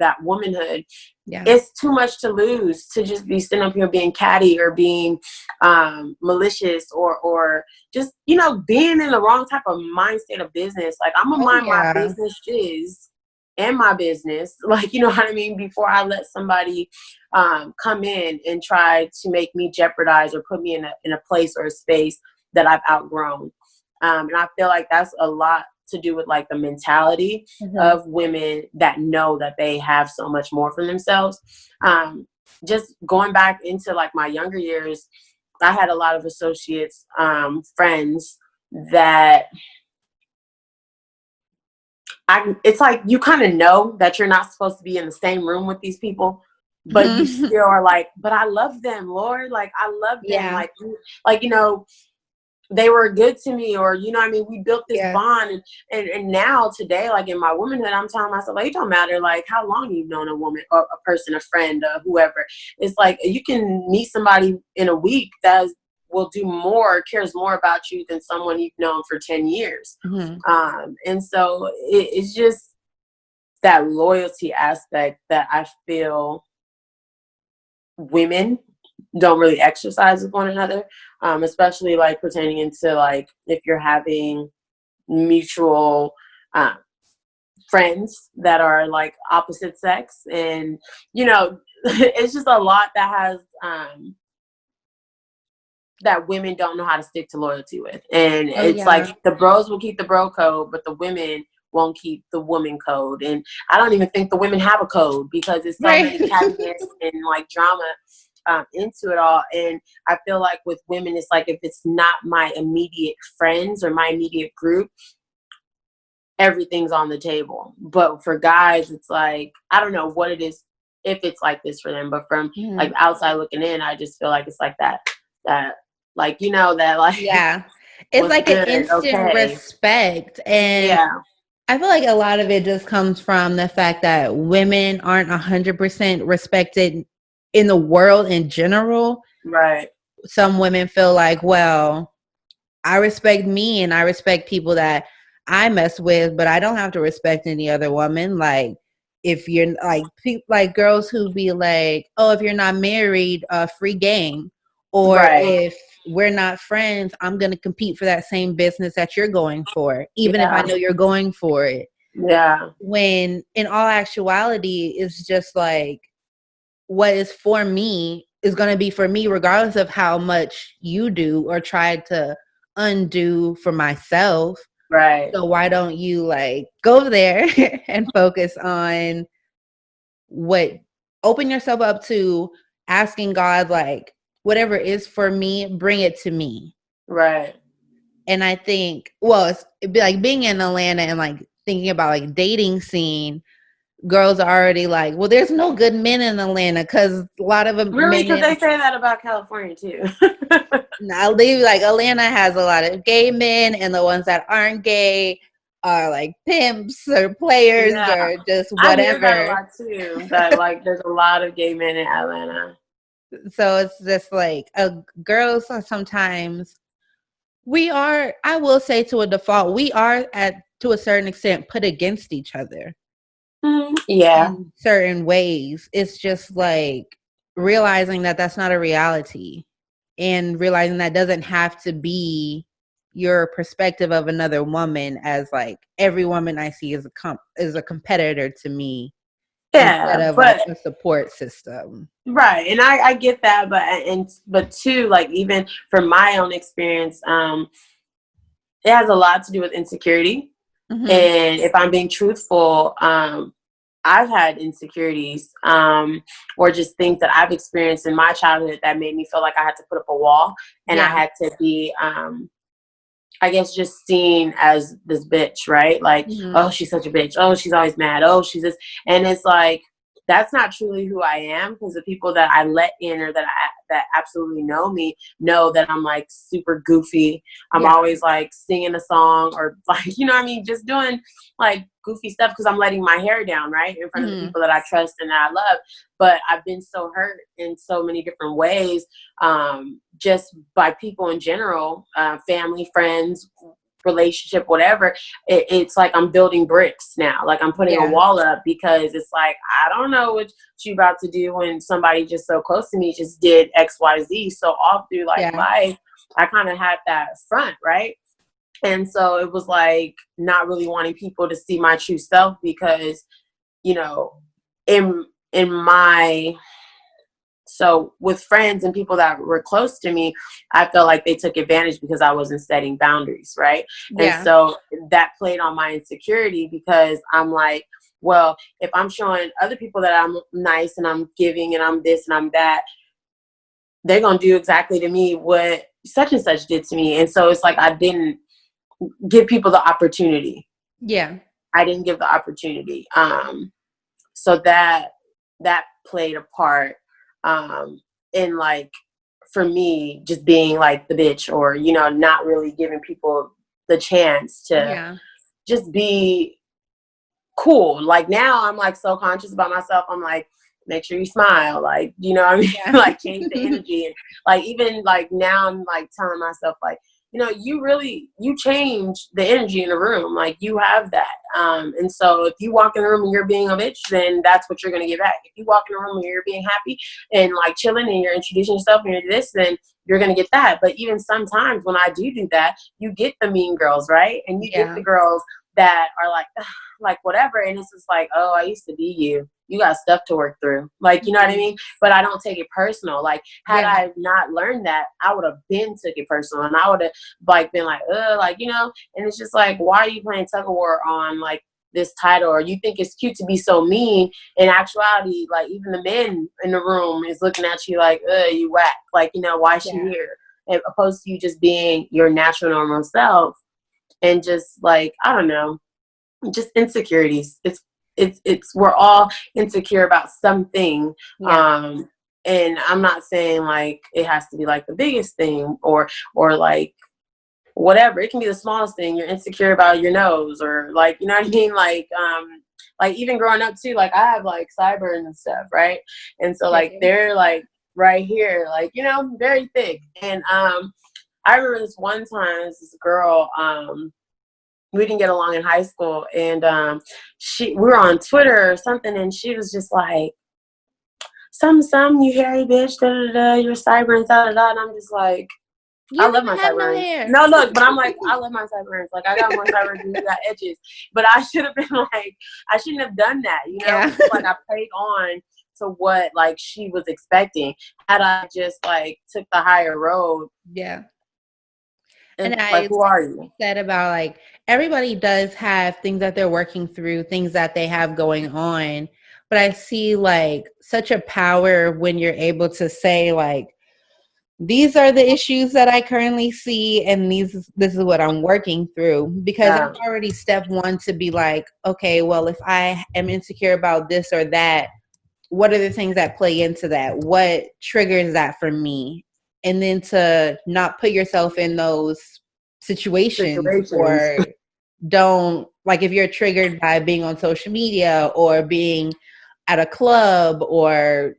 that womanhood. It's too much to lose to just be sitting up here being catty or being malicious, or just being in the wrong type of mind state of business. Like, I'm gonna mind my businesses and my business, like, you know what I mean, before I let somebody come in and try to make me jeopardize or put me in a place or a space that I've outgrown. And I feel like that's a lot to do with like the mentality of women that know that they have so much more for themselves. Just going back into like my younger years, I had a lot of associates, friends that it's like, you kind of know that you're not supposed to be in the same room with these people, but you still are like, but I love them, Lord. Like, I love them. Like, they were good to me, or, I mean, we built this bond. And now today, like in my womanhood, I'm telling myself, like, it don't matter like how long you've known a woman or a person, a friend, whoever. It's like, you can meet somebody in a week that will do more, cares more about you than someone you've known for 10 years. And so it's just that loyalty aspect that I feel women don't really exercise with one another, especially like pertaining into like if you're having mutual friends that are like opposite sex, and it's just a lot that has that women don't know how to stick to loyalty with. And it's like the bros will keep the bro code, but the women won't keep the woman code. And I don't even think the women have a code, because there's so Right. many cattiness and like drama into it all. And I feel like with women, it's like, if it's not my immediate friends or my immediate group, everything's on the table. But for guys, it's like, I don't know what it is, if it's like this for them, but from like outside looking in, I just feel like it's like that like, you know, that like Yeah. It's what's like an good, instant okay, respect. And yeah, I feel like a lot of it just comes from the fact that women aren't 100% respected in the world in general. right, Some women feel like, well, I respect me and I respect people that I mess with, but I don't have to respect any other woman. Like, if you're like, like girls who be like, oh, if you're not married, free game. Or right, if we're not friends, I'm going to compete for that same business that you're going for, even if I yeah, know you're going for it. yeah, When in all actuality, it's just like, what is for me is going to be for me, regardless of how much you do or try to undo for myself. right, So why don't you like go there and focus on what, open yourself up to asking God, like, whatever is for me, bring it to me. right. And I think, well, it'd be like being in Atlanta and like thinking about like dating scene, girls are already like, well, there's no good men in Atlanta because a lot of them, Really? men Because in they say that about California too. now they like Atlanta has a lot of gay men, and the ones that aren't gay are like pimps or players Yeah, or just I hear that a whatever. lot too. That like there's a lot of gay men in Atlanta. So it's just like girls are sometimes, we are, I will say to a default, we are at to a certain extent put against each other Yeah, in certain ways. It's just like realizing that that's not a reality, and realizing that doesn't have to be your perspective of another woman, as like every woman I see is is a competitor to me instead yeah, of like but a support system. right, and I get that, but too, like even from my own experience, it has a lot to do with insecurity. Mm-hmm. And if I'm being truthful, I've had insecurities, or just things that I've experienced in my childhood that made me feel like I had to put up a wall, and I Yeah. had to be, I guess, just seen as this bitch, right? Like, Mm-hmm. oh, she's such a bitch. Oh, she's always mad. Oh, she's this. And it's like, that's not truly who I am, because the people that I let in, or that absolutely know me, know that I'm like super goofy. I'm Yeah. always like singing a song, or like, you know what I mean? Just doing like goofy stuff because I'm letting my hair down, right? In front of the Mm-hmm. people that I trust and that I love. But I've been so hurt in so many different ways, just by people in general, family, friends, relationship, whatever. It's like I'm building bricks now. Like I'm putting a Yeah. wall up, because it's like, I don't know what you about to do when somebody just so close to me just did XYZ. So all through like Yeah. life, I kind of had that front, right? And so it was like not really wanting people to see my true self, because, you know, in my, so with friends and people that were close to me, I felt like they took advantage because I wasn't setting boundaries, right? And Yeah. so that played on my insecurity, because I'm like, well, if I'm showing other people that I'm nice and I'm giving and I'm this and I'm that, they're going to do exactly to me what such and such did to me. And so it's like I didn't give people the opportunity. Yeah. I didn't give the opportunity. So that played a part, in like, for me, just being like the bitch, or, you know, not really giving people the chance to Yeah. just be cool. Like now I'm like so conscious about myself. I'm like, make sure you smile. Like, you know what I mean? Yeah. Like change the energy. And like, even like now I'm like telling myself like, you know, you change the energy in the room. Like you have that. And so if you walk in the room and you're being a bitch, then that's what you're going to get back. If you walk in the room and you're being happy and like chilling and you're introducing yourself and you're this, then you're going to get that. But even sometimes when I do that, you get the mean girls, right? And you get Yeah. the girls that are like, ugh, like whatever. And it's just like, oh, I used to be you. you got stuff to work through. Like, you know what I mean? But I don't take it personal. Like, had Yeah. I not learned that, I would have been took it personal, and I would have like been like, like, you know. And it's just like, why are you playing tug of war on like this title, or you think it's cute to be so mean? In actuality, like, even the men in the room is looking at you like, you whack. Like, you know, why is she here? And opposed to you just being your natural normal self, and just like, I don't know, just insecurities. It's we're all insecure about something. And I'm not saying like it has to be like the biggest thing, or like whatever. It can be the smallest thing. You're insecure about your nose, or like, you know what I mean? Like even growing up too, like I have like sideburns and stuff, right? And so like they're like right here, like, you know, very thick. And I remember this one time, this girl, we didn't get along in high school, and we were on Twitter or something, and she was just like, some, you hairy bitch, da da da, your sideburns, da da da. And I'm just like, I love my sideburns. No, look, but I'm like, I love my sideburns. Like, I got more sideburns than you got edges. But I should have been like, I shouldn't have done that, you know? Like, I played on to what like she was expecting. Had I just like took the higher road. Yeah. And like, who are you? Said about like everybody does have things that they're working through, things that they have going on. But I see like such a power when you're able to say like, these are the issues that I currently see, and this is what I'm working through. Because it's already step one to be like, okay, well, if I am insecure about this or that, what are the things that play into that? What triggers that for me? And then to not put yourself in those situations. Or don't, like, if you're triggered by being on social media or being at a club or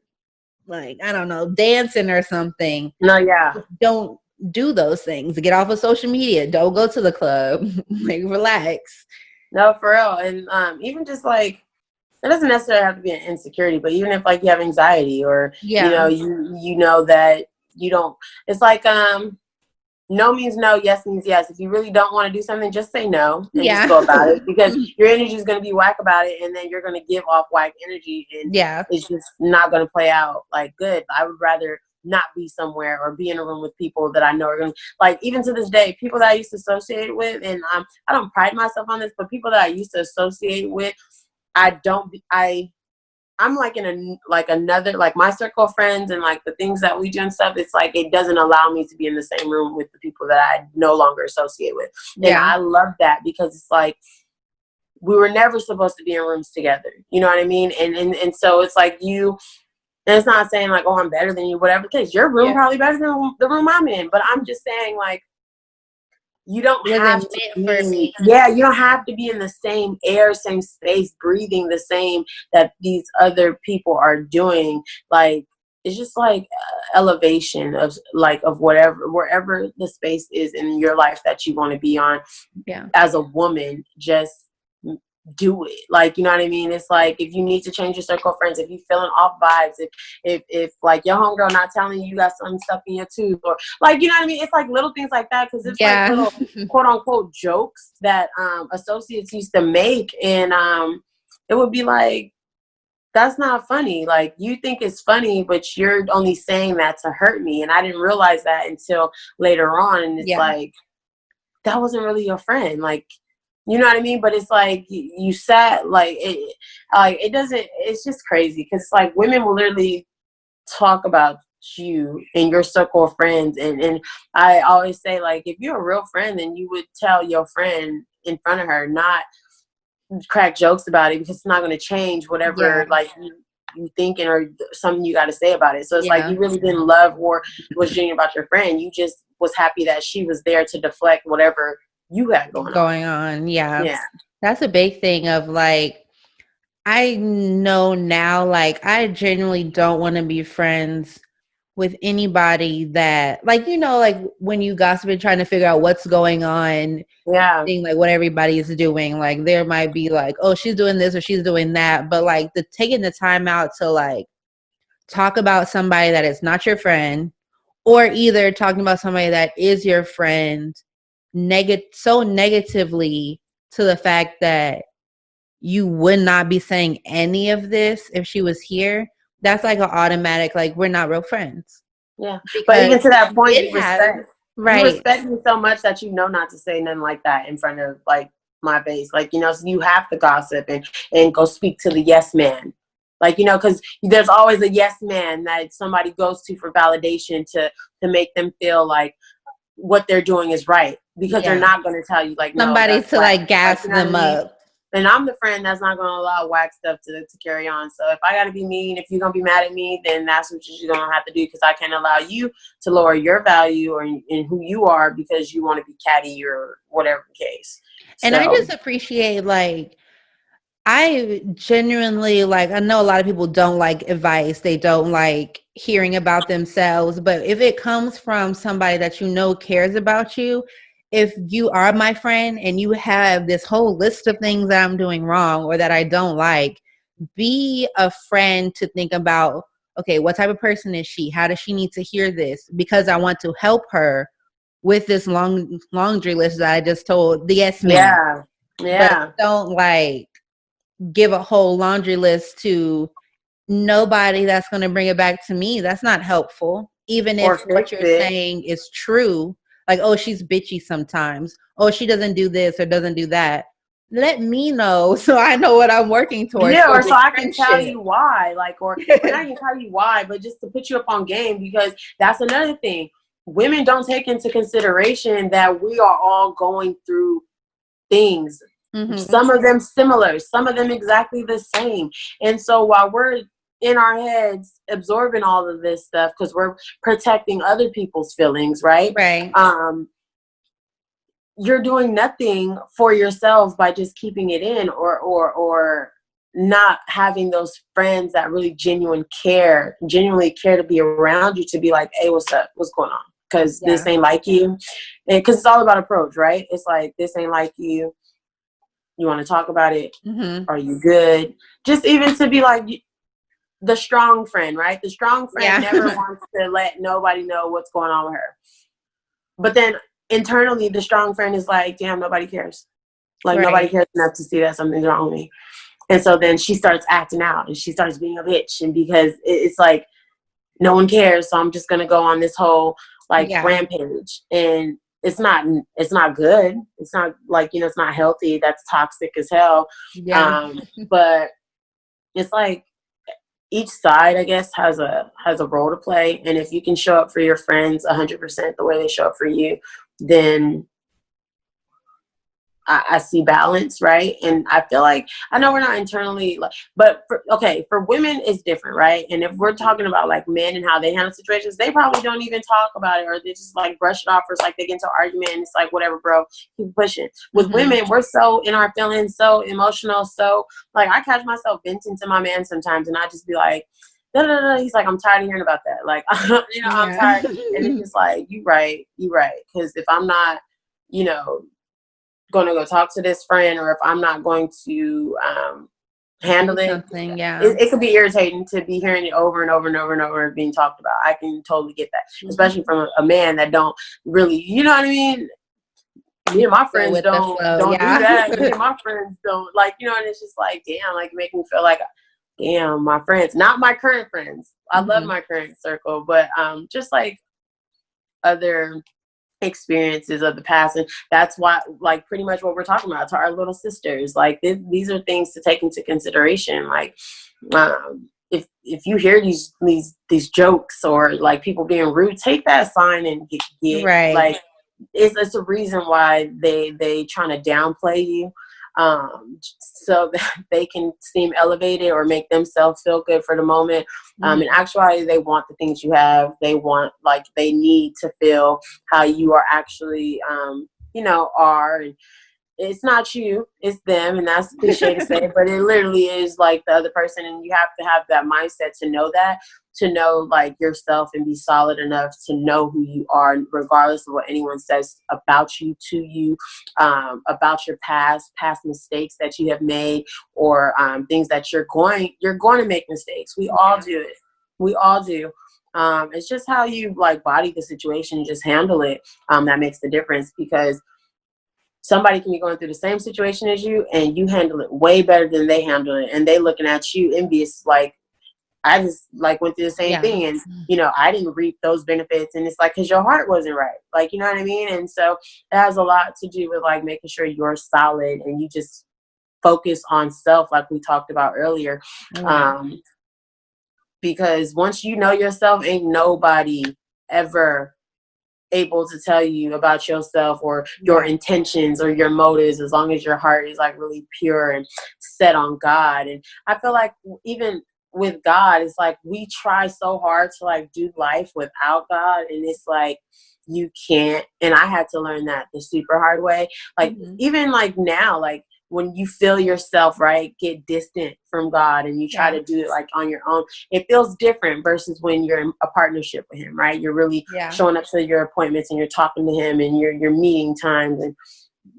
like, I don't know, dancing or something. No, yeah. Don't do those things. Get off of social media. Don't go to the club. Like, relax. No, for real. And even just like, it doesn't necessarily have to be an insecurity, but even if like you have anxiety, or you know, you know that you don't, it's like no means no, yes means yes. If you really don't want to do something, just say no and just go about it, because your energy is going to be whack about it, and then you're going to give off whack energy, and it's just not going to play out like good. I would rather not be somewhere or be in a room with people that I know are going to, like, even to this day, people that I used to associate with, and I don't pride myself on this, but people that I used to associate with, I'm like in another, like my circle of friends and like the things that we do and stuff, it's like it doesn't allow me to be in the same room with the people that I no longer associate with. And I love that, because it's like we were never supposed to be in rooms together. You know what I mean? And so it's like and it's not saying like, oh, I'm better than you, whatever the case. Your room probably better than the room I'm in. But I'm just saying, like, you don't have to be, you don't have to be in the same air, same space, breathing the same that these other people are doing. Like, it's just like elevation of wherever the space is in your life that you want to be on. As a woman, just do it. Like, you know what I mean? It's like, if you need to change your circle of friends, if you're feeling off vibes, if like your homegirl not telling you got something stuck in your tooth, or like, you know what I mean? It's like little things like that, because it's like little quote unquote jokes that associates used to make, and it would be like, that's not funny. Like, you think it's funny, but you're only saying that to hurt me, and I didn't realize that until later on. And it's like, that wasn't really your friend. Like, you know what I mean? But it's like you sat like it doesn't. It's just crazy, because it's like women will literally talk about you in your circle of friends, and I always say, like, if you're a real friend, then you would tell your friend in front of her, not crack jokes about it, because it's not going to change whatever like you thinking or something you got to say about it. So it's like you really didn't love or was genuine about your friend. You just was happy that she was there to deflect whatever you had going on. Yeah. That's a big thing of like, I know now, like, I genuinely don't want to be friends with anybody that, like, you know, like when you gossip and trying to figure out what's going on, seeing like what everybody is doing, like there might be like, oh, she's doing this or she's doing that, but like taking the time out to like talk about somebody that is not your friend, or either talking about somebody that is your friend so negatively, to the fact that you would not be saying any of this if she was here, that's like an automatic, like, we're not real friends. Yeah. But Because even to that you point, did have, you right. respect me so much that you know not to say nothing like that in front of like my face. Like, you know, so you have to gossip and go speak to the yes man. Like, you know, because there's always a yes man that somebody goes to for validation to make them feel like what they're doing is right, because they're Yeah. not going to tell you like, no, Somebody that's to whack. like Like, gas you know what I them mean? up. And I'm the friend that's not going to allow whack stuff to carry on. So if I got to be mean, if you're going to be mad at me, then that's what you're going to have to do, because I can't allow you to lower your value or in who you are because you want to be catty or whatever the case. And I So just appreciate, like, I genuinely, like, I know a lot of people don't like advice. They don't like hearing about themselves. But if it comes from somebody that you know cares about you, if you are my friend and you have this whole list of things that I'm doing wrong or that I don't like, be a friend to think about, okay, what type of person is she? How does she need to hear this? Because I want to help her with this long laundry list that I just told the yes man. yeah, But yeah. don't like give a whole laundry list to nobody that's going to bring it back to me. That's not helpful. Even Or if what fix you're it. saying is true, like, oh, she's bitchy sometimes. Oh, she doesn't do this or doesn't do that. Let me know so I know what I'm working towards Yeah, for or so this I can tell friendship. you why, like, or not even tell you why, but just to put you up on game, because that's another thing. Women don't take into consideration that we are all going through things. Mm-hmm. Some of them similar, some of them exactly the same. And so while we're in our heads absorbing all of this stuff because we're protecting other people's feelings, right? Right. You're doing nothing for yourselves by just keeping it in, or not having those friends that really genuinely care to be around you, to be like, hey, what's up, what's going on, because this Yeah. ain't like you. And because it's all about approach, right? It's like, this ain't like you want to talk about it, Mm-hmm. are you good? Just even to be like the strong friend, right? The strong friend never Yeah. wants to let nobody know what's going on with her. But then internally, the strong friend is like, damn, nobody cares. Like, nobody Right. cares enough to see that something's wrong with me. And so then she starts acting out and she starts being a bitch. And because it's like, no one cares, so I'm just going to go on this whole like Yeah. rampage. And it's not good. It's not like, you know, it's not healthy. That's toxic as hell. Yeah. But it's like, each side, I guess, has a role to play. And if you can show up for your friends 100% the way they show up for you, then I see balance, right? And I feel like, I know we're not internally, like, but for women, it's different, right? And if we're talking about like men and how they handle situations, they probably don't even talk about it, or they just like brush it off, or it's like they get into an argument and it's like, whatever, bro, keep pushing. With Mm-hmm. women, we're so in our feelings, so emotional, so like I catch myself venting to my man sometimes, and I just be like, da, da, da. He's like, I'm tired of hearing about that. Like, you know, I'm Yeah. tired. And it's just like, you right. Because if I'm not, you know, going to go talk to this friend, or if I'm not going to Do handle it, something. Yeah. it could be irritating to be hearing it over and over and over and over being talked about. I can totally get that, especially from a man that don't really, you know what I mean? Me and my Go friends with the flow. don't do Yeah. that. Me and my friends don't, like, you know, and it's just like, damn, like, make me feel like, damn, my friends, not my current friends. I love Mm-hmm. my current circle, but just like other experiences of the past. And that's why, like, pretty much what we're talking about to our little sisters, like, these are things to take into consideration. Like, if you hear these jokes, or like people being rude, take that sign and get Right. like, it's a reason why they trying to downplay you, so that they can seem elevated or make themselves feel good for the moment. Mm-hmm. In actuality, they want the things you have. They want, like, they need to feel how you are actually, you know, are. And it's not you, it's them. And that's cliche to say, but it literally is like the other person. And you have to have that mindset to know like yourself, and be solid enough to know who you are, regardless of what anyone says about you, to you, about your past mistakes that you have made, or things that you're going to make mistakes. We all do it. We all do. It's just how you like body the situation, just handle it. That makes the difference, because somebody can be going through the same situation as you, and you handle it way better than they handle it, and they looking at you envious, like, I just like went through the same thing, and I didn't reap those benefits, and it's like, because your heart wasn't right, like, you know what I mean? And so it has a lot to do with like making sure you're solid and you just focus on self, like we talked about earlier. Because once you know yourself, ain't nobody ever able to tell you about yourself or your intentions or your motives, as long as your heart is like really pure and set on God. And I feel like even with God, it's like we try so hard to like do life without God, and it's like you can't. And I had to learn that the super hard way. Like even like now, like when you feel yourself, right, get distant from God and you try to do it like on your own, it feels different versus when you're in a partnership with him, right? You're really showing up to your appointments and you're talking to him, and your meeting times, and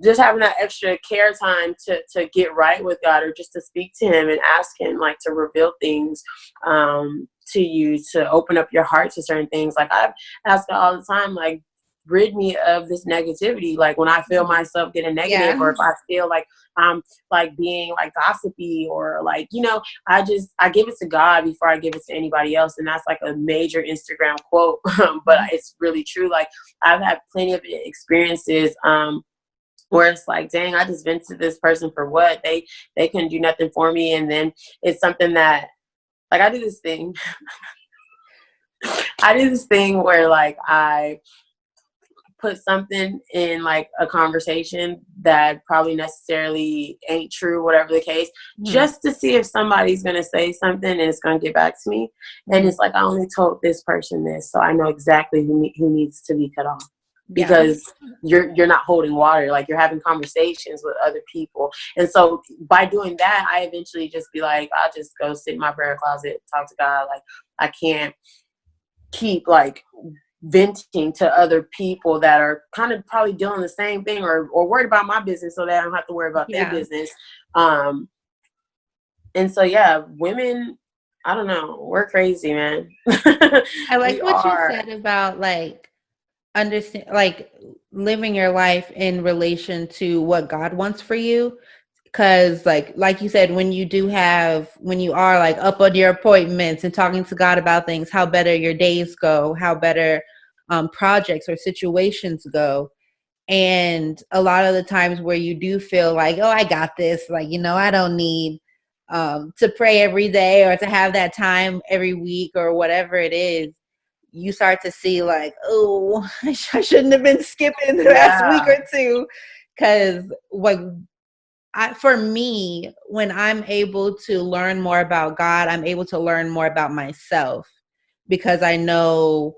just having that extra care time to get right with God, or just to speak to him and ask him like to reveal things to you, to open up your heart to certain things. Like I've asked God all the time, like, rid me of this negativity. Like when I feel myself getting negative, or if I feel like I'm like being like gossipy, or like, I give it to God before I give it to anybody else. And that's like a major Instagram quote, but it's really true. Like I've had plenty of experiences where it's like, dang, I just vented to this person for what? They couldn't do nothing for me. And then it's something that, like, I do this thing where like I put something in like a conversation that probably necessarily ain't true, whatever the case, just to see if somebody's going to say something and it's going to get back to me. And it's like, I only told this person this, so I know exactly who needs to be cut off. Because you're not holding water, like you're having conversations with other people. And so by doing that, I eventually just be like, I'll just go sit in my prayer closet, talk to God. Like I can't keep like venting to other people that are kind of probably doing the same thing, or worried about my business, so that I don't have to worry about their business. And so women, I don't know, we're crazy, man. I like what you said about like understand, like living your life in relation to what God wants for you. Because like you said, when you are like up on your appointments and talking to God about things, how better your days go, how better projects or situations go. And a lot of the times where you do feel like, oh, I got this, like, I don't need to pray every day or to have that time every week or whatever it is, you start to see like, oh, I shouldn't have been skipping the last week or two. Because for me, when I'm able to learn more about God, I'm able to learn more about myself, because I know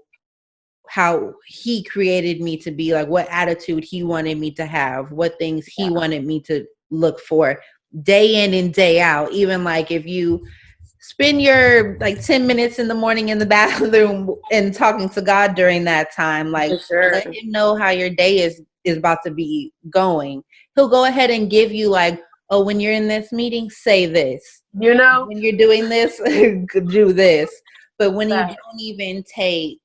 how he created me to be, like what attitude he wanted me to have, what things he wanted me to look for day in and day out. Even like if you spend your like 10 minutes in the morning in the bathroom and talking to God during that time, like let him know how your day is about to be going. He'll go ahead and give you like, oh, when you're in this meeting, say this. When you're doing this, do this. But when you don't even take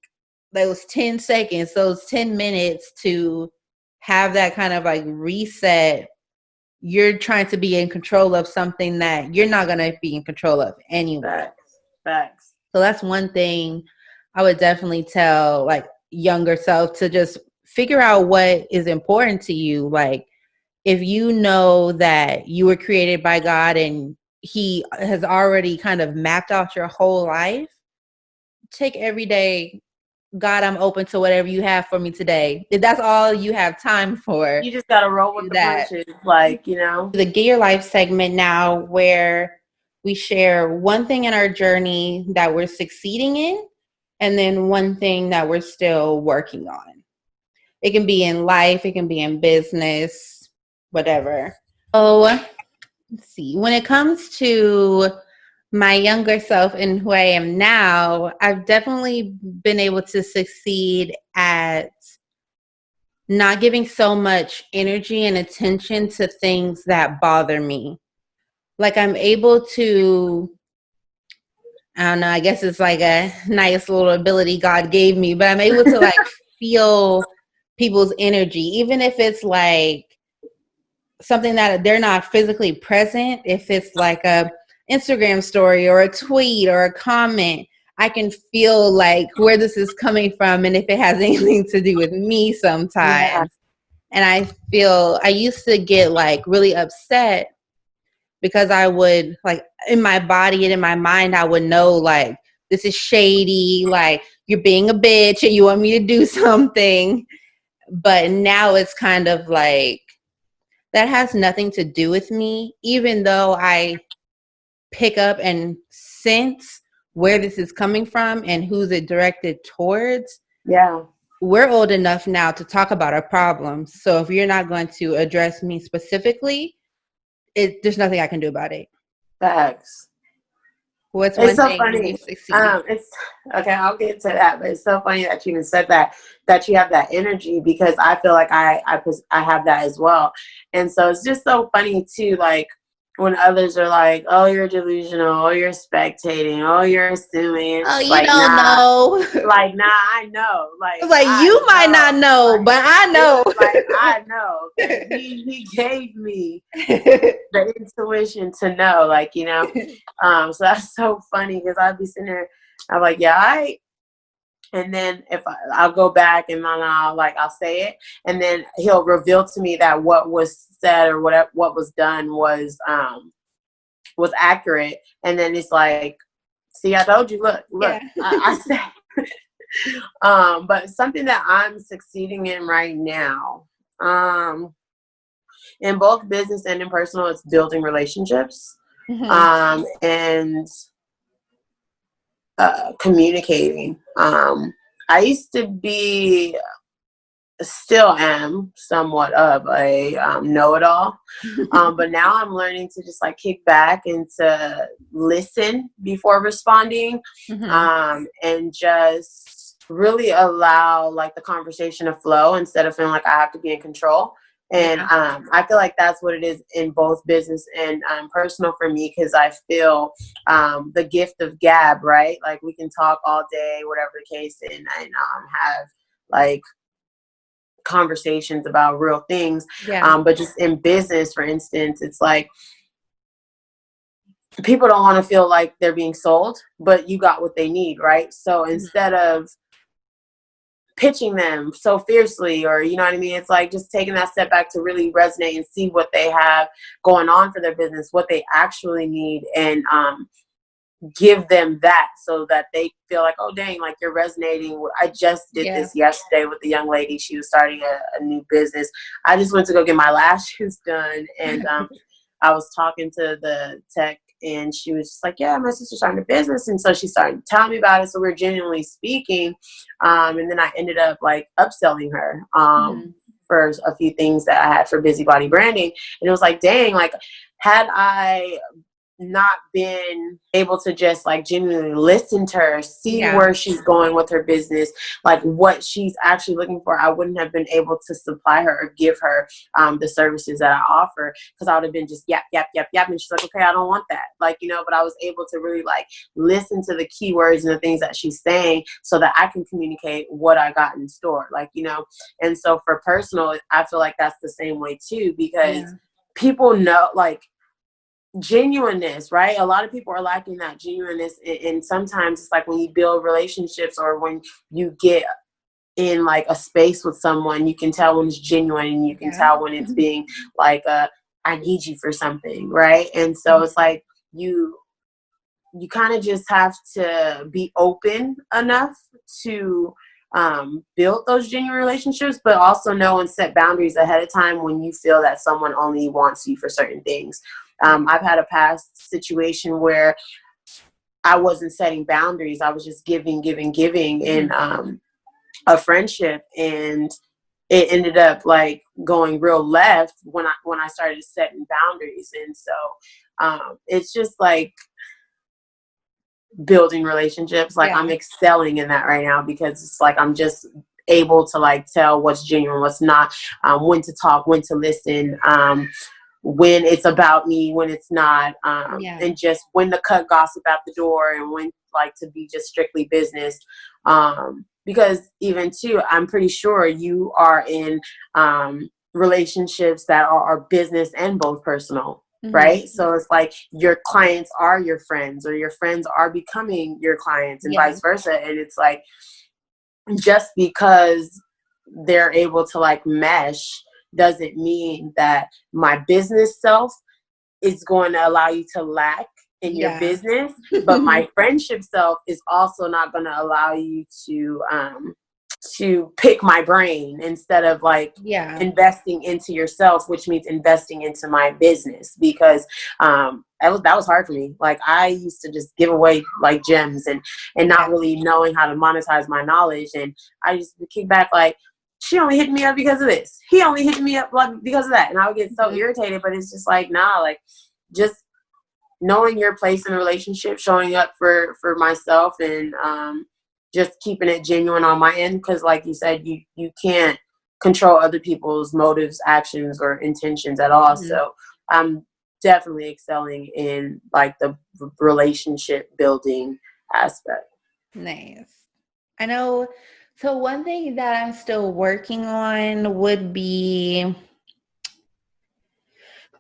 those 10 seconds, those 10 minutes to have that kind of like reset, you're trying to be in control of something that you're not going to be in control of anyway. Facts. So that's one thing I would definitely tell like younger self, to just figure out what is important to you. Like if you know that you were created by God and he has already kind of mapped out your whole life, take every day, God, I'm open to whatever you have for me today. If that's all you have time for, you just gotta roll with the punches, like, The Get Your Life segment now, where we share one thing in our journey that we're succeeding in, and then one thing that we're still working on. It can be in life, it can be in business, whatever. So let's see. When it comes to my younger self and who I am now, I've definitely been able to succeed at not giving so much energy and attention to things that bother me. Like I'm able to, I don't know, I guess it's like a nice little ability God gave me, but I'm able to like feel people's energy, even if it's like something that they're not physically present, if it's like a Instagram story or a tweet or a comment, I can feel like where this is coming from and if it has anything to do with me Yeah. sometimes. And I used to get like really upset because I would like in my body and in my mind, I would know like this is shady, like you're being a bitch and you want me to do something. But now it's kind of like that has nothing to do with me, even though I pick up and sense where this is coming from and who's it directed towards. Yeah. We're old enough now to talk about our problems. So if you're not going to address me specifically, there's nothing I can do about it. Facts. What's It's one so thing funny. you've succeeded? It's okay. I'll get to that, but it's so funny that you even said that you have that energy because I feel like I have that as well, and so it's just so funny too. Like when others are like, "Oh, you're delusional. Oh, you're spectating. Oh, you're assuming." It's Oh, just you like, don't nah, know. like nah. I know. It's Like like I you might not know. know, Like but I know. it's like I know because he gave me the intuition to know, like, you know. So that's so funny because I'd be sitting there, I'm like, yeah, and then if I'll go back and then I'll say it, and then he'll reveal to me that what was said or what was done was accurate, and then it's like, see, I told you, look, Yeah. I said, but something that I'm succeeding in right now, in both business and in personal, it's building relationships, Mm-hmm. and communicating. I used to be, still am somewhat of a know-it-all, but now I'm learning to just like kick back and to listen before responding, Mm-hmm. and just really allow like the conversation to flow instead of feeling like I have to be in control. And Yeah. I feel like that's what it is in both business and personal for me, because I feel the gift of gab, right? Like we can talk all day, whatever the case, and have like conversations about real things. Yeah. But just in business, for instance, it's like people don't want to feel like they're being sold, but you got what they need, right? So instead of pitching them so fiercely, or you know what I mean, it's like just taking that step back to really resonate and see what they have going on for their business, what they actually need, and give them that so that they feel like, oh dang, like you're resonating. I just did Yeah. this yesterday with the young lady. She was starting a new business. I just went to go get my lashes done, and I was talking to the tech, and she was just like, yeah, my sister's starting a business. And so she started telling me about it. So we were genuinely speaking. And then I ended up like upselling her Mm-hmm. for a few things that I had for Bizy Body branding. And it was like, dang, like had I not been able to just like genuinely listen to her, see Yeah. where she's going with her business, like what she's actually looking for, I wouldn't have been able to supply her or give her the services that I offer, because I would have been just yap, yap, yap, yap. And she's like, okay, I don't want that. Like, you know, but I was able to really like listen to the keywords and the things that she's saying so that I can communicate what I got in store, like, you know. And so for personal, I feel like that's the same way too, because Yeah. people know, like, genuineness, right? A lot of people are lacking that genuineness, and sometimes it's like when you build relationships or when you get in like a space with someone, you can tell when it's genuine, and you can Yeah. tell when it's being like I need you for something, right? And so it's like you kind of just have to be open enough to build those genuine relationships, but also know and set boundaries ahead of time when you feel that someone only wants you for certain things. I've had a past situation where I wasn't setting boundaries. I was just giving, giving, giving in a friendship, and it ended up like going real left when I started setting boundaries. And so it's just like building relationships. Like Yeah. I'm excelling in that right now, because it's like I'm just able to like tell what's genuine, what's not, when to talk, when to listen, when it's about me, when it's not, Yeah. and just when to cut gossip out the door, and when like to be just strictly business. Because even too, I'm pretty sure you are in relationships that are business and both personal, Mm-hmm. right? So it's like your clients are your friends, or your friends are becoming your clients, and Yeah. vice versa. And it's like, just because they're able to like mesh doesn't mean that my business self is going to allow you to lack in your Yeah. business, but my friendship self is also not going to allow you to pick my brain instead of like Yeah. investing into yourself, which means investing into my business. Because that was hard for me. Like, I used to just give away like gems, and not Yeah. really knowing how to monetize my knowledge. And I used to kick back like, she only hit me up because of this, he only hit me up like because of that, and I would get so Mhm. irritated. But it's just like, nah, like, just knowing your place in a relationship, showing up for myself, and just keeping it genuine on my end. Because like you said, you can't control other people's motives, actions, or intentions at all. Mhm. So I'm definitely excelling in like the relationship building aspect. Nice. I know. So one thing that I'm still working on would be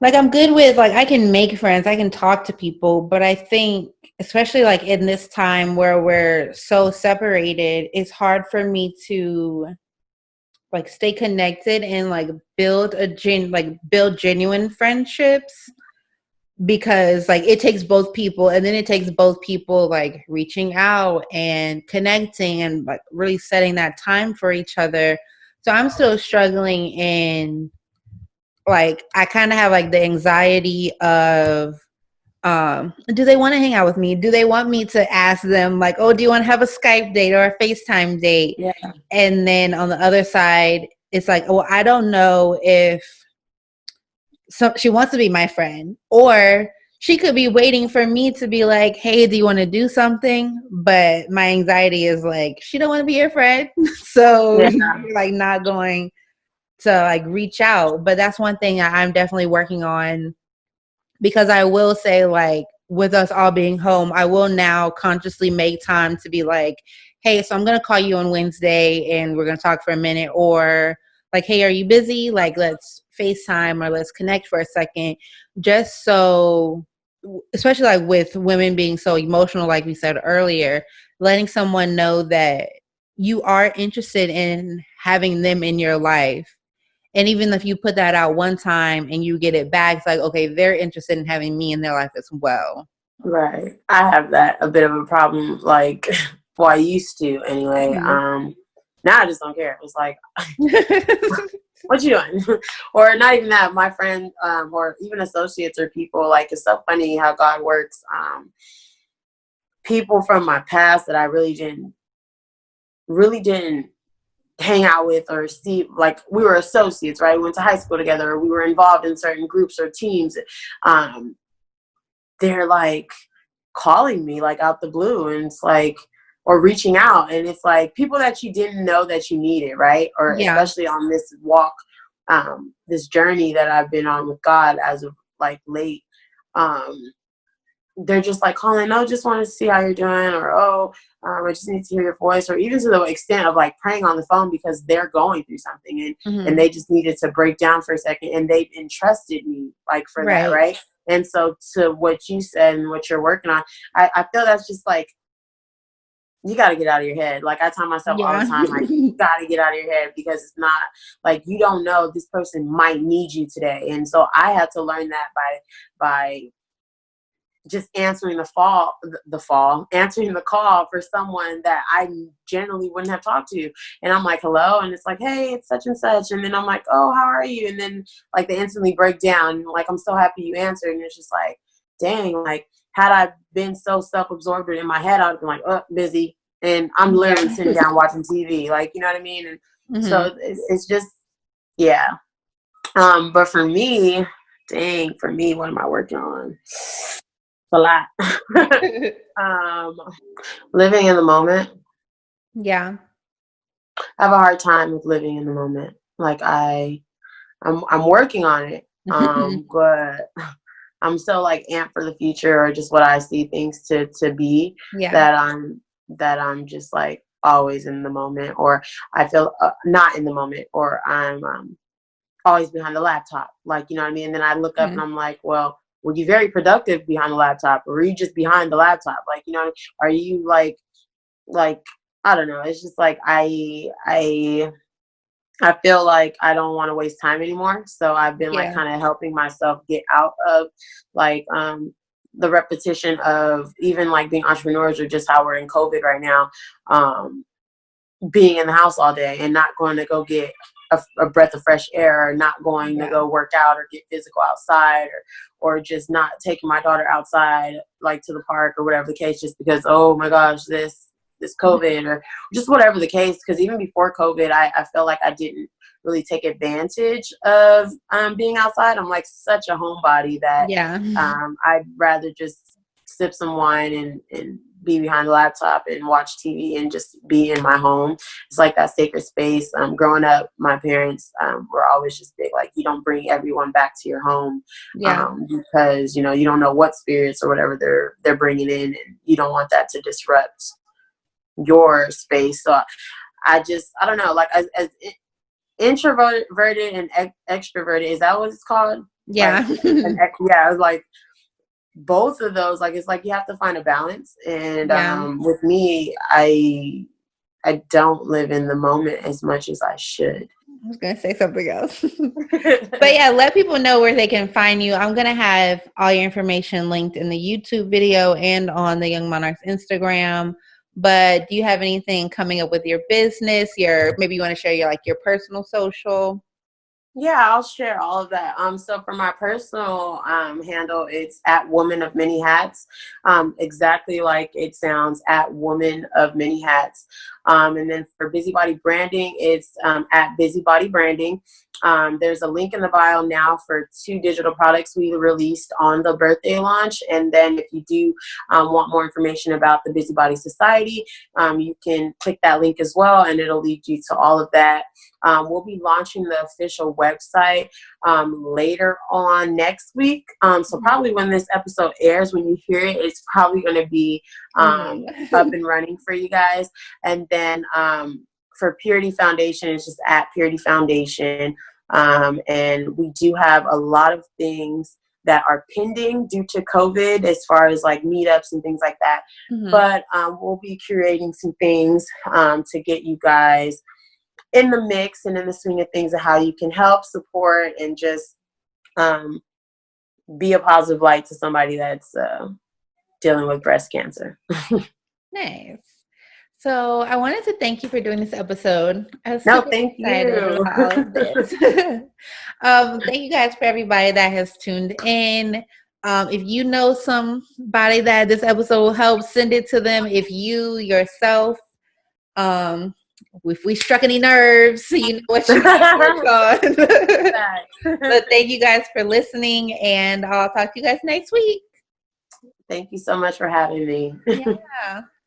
like I'm good with like I can make friends, I can talk to people, but I think especially like in this time where we're so separated, it's hard for me to like stay connected and like build genuine friendships, because like it takes both people, and then it takes both people like reaching out and connecting and like really setting that time for each other. So I'm still struggling in like I kind of have like the anxiety of do they want to hang out with me? Do they want me to ask them like, oh, do you want to have a Skype date or a FaceTime date? Yeah. And then on the other side, it's like, oh, I don't know if so she wants to be my friend, or she could be waiting for me to be like, hey, do you want to do something? But my anxiety is like, she don't want to be your friend. So Yeah. you're like not going to like reach out. But that's one thing I'm definitely working on, because I will say, like, with us all being home, I will now consciously make time to be like, hey, so I'm going to call you on Wednesday and we're going to talk for a minute. Or like, hey, are you busy? Like, let's FaceTime or let's connect for a second. Just so, especially like with women being so emotional, like we said earlier, letting someone know that you are interested in having them in your life. And even if you put that out one time and you get it back, it's like, okay, they're interested in having me in their life as well. Right. I have that a bit of a problem, like, well, I used to anyway. Mhm. Now I just don't care. It's like, what you doing? Or not even that. My friend, or even associates or people, like, it's so funny how God works. People from my past that I really didn't hang out with or see, like, we were associates, right? We went to high school together, or we were involved in certain groups or teams. Um, they're like calling me like out the blue, and it's like, or reaching out, and it's like people that you didn't know that you needed, right? Or Yeah. especially on this walk, this journey that I've been on with God as of like late. um they're just like calling, oh, just want to see how you're doing, or oh, I just need to hear your voice, or even to the extent of like praying on the phone because they're going through something, and Hmm. they just needed to break down for a second, and they entrusted me like for that, Right. right? And so to what you said and what you're working on, I feel that's just like, you got to get out of your head. Like, I tell myself all the Yeah. time, like, you got to get out of your head, because it's not like, you don't know, this person might need you today. And so I had to learn that by just answering answering the call for someone that I generally wouldn't have talked to. And I'm like, hello. And it's like, hey, it's such and such. And then I'm like, oh, how are you? And then like they instantly break down. Like, I'm so happy you answered. And it's just like, dang, like, had I been so self-absorbed in my head, I would have been like, oh, busy. And I'm literally Yeah. sitting down watching TV. Like, you know what I mean? And Hmm. so it's just, yeah. But for me, dang, for me, what am I working on? A lot. um, Living in the moment. Yeah. I have a hard time with living in the moment. Like, I'm working on it. But I'm so like amped for the future, or just what I see things to be, Yeah. that I'm just like always in the moment, or I feel not in the moment, or I'm always behind the laptop. Like, you know what I mean? And then I look up and Mm. I'm like, well, were you very productive behind the laptop, or were you just behind the laptop? Like, you know, are you like, I don't know. It's just like, I feel like I don't want to waste time anymore. So I've been like Yeah. kind of helping myself get out of like the repetition of even like being entrepreneurs, or just how we're in COVID right now, being in the house all day and not going to go get a breath of fresh air, or not going to Yeah. go work out or get physical outside, or just not taking my daughter outside, like to the park or whatever the case, just because, oh my gosh, this COVID, or just whatever the case. Because even before COVID, I felt like I didn't really take advantage of being outside. I'm like such a homebody that Yeah. I'd rather just sip some wine and be behind the laptop and watch TV and just be in my home. It's like that sacred space. Growing up, my parents were always just big, like, you don't bring everyone back to your home, Yeah. because, you know, you don't know what spirits or whatever they're bringing in, and you don't want that to disrupt your space. So I don't know, like, as introverted and extroverted, is that what it's called? Like, Yeah. yeah, it's like both of those, like, it's like you have to find a balance. And Yeah. with me, I don't live in the moment as much as I should. I was gonna say something else. But yeah, let people know where they can find you. I'm gonna have all your information linked in the YouTube video and on the Young Monarchs Instagram. But do you have anything coming up with your business? Maybe you want to share your personal social? Yeah, I'll share all of that. So for my personal handle, it's at Woman of Many Hats. Exactly like it sounds, at Woman of Many Hats. And then for Bizy Body branding, it's at Bizy Body Branding. There's a link in the bio now for 2 digital products we released on the birthday launch. And then if you do want more information about the Bizy Body Society, you can click that link as well, and it'll lead you to all of that. We'll be launching the official website later on next week. So probably when this episode airs, when you hear it, it's probably going to be up and running for you guys. And then for Purity Foundation, it's just at Purity Foundation. And we do have a lot of things that are pending due to COVID, as far as like meetups and things like that. Mm-hmm. But we'll be curating some things to get you guys in the mix and in the swing of things, of how you can help, support, and just be a positive light to somebody that's dealing with breast cancer. Nice. So I wanted to thank you for doing this episode. I was No, super thank excited you. about all of this. Thank you guys for everybody that has tuned in. If you know somebody that this episode will help, send it to them. If you yourself, if we struck any nerves, you know what you need to work on. But thank you guys for listening, and I'll talk to you guys next week. Thank you so much for having me. Yeah.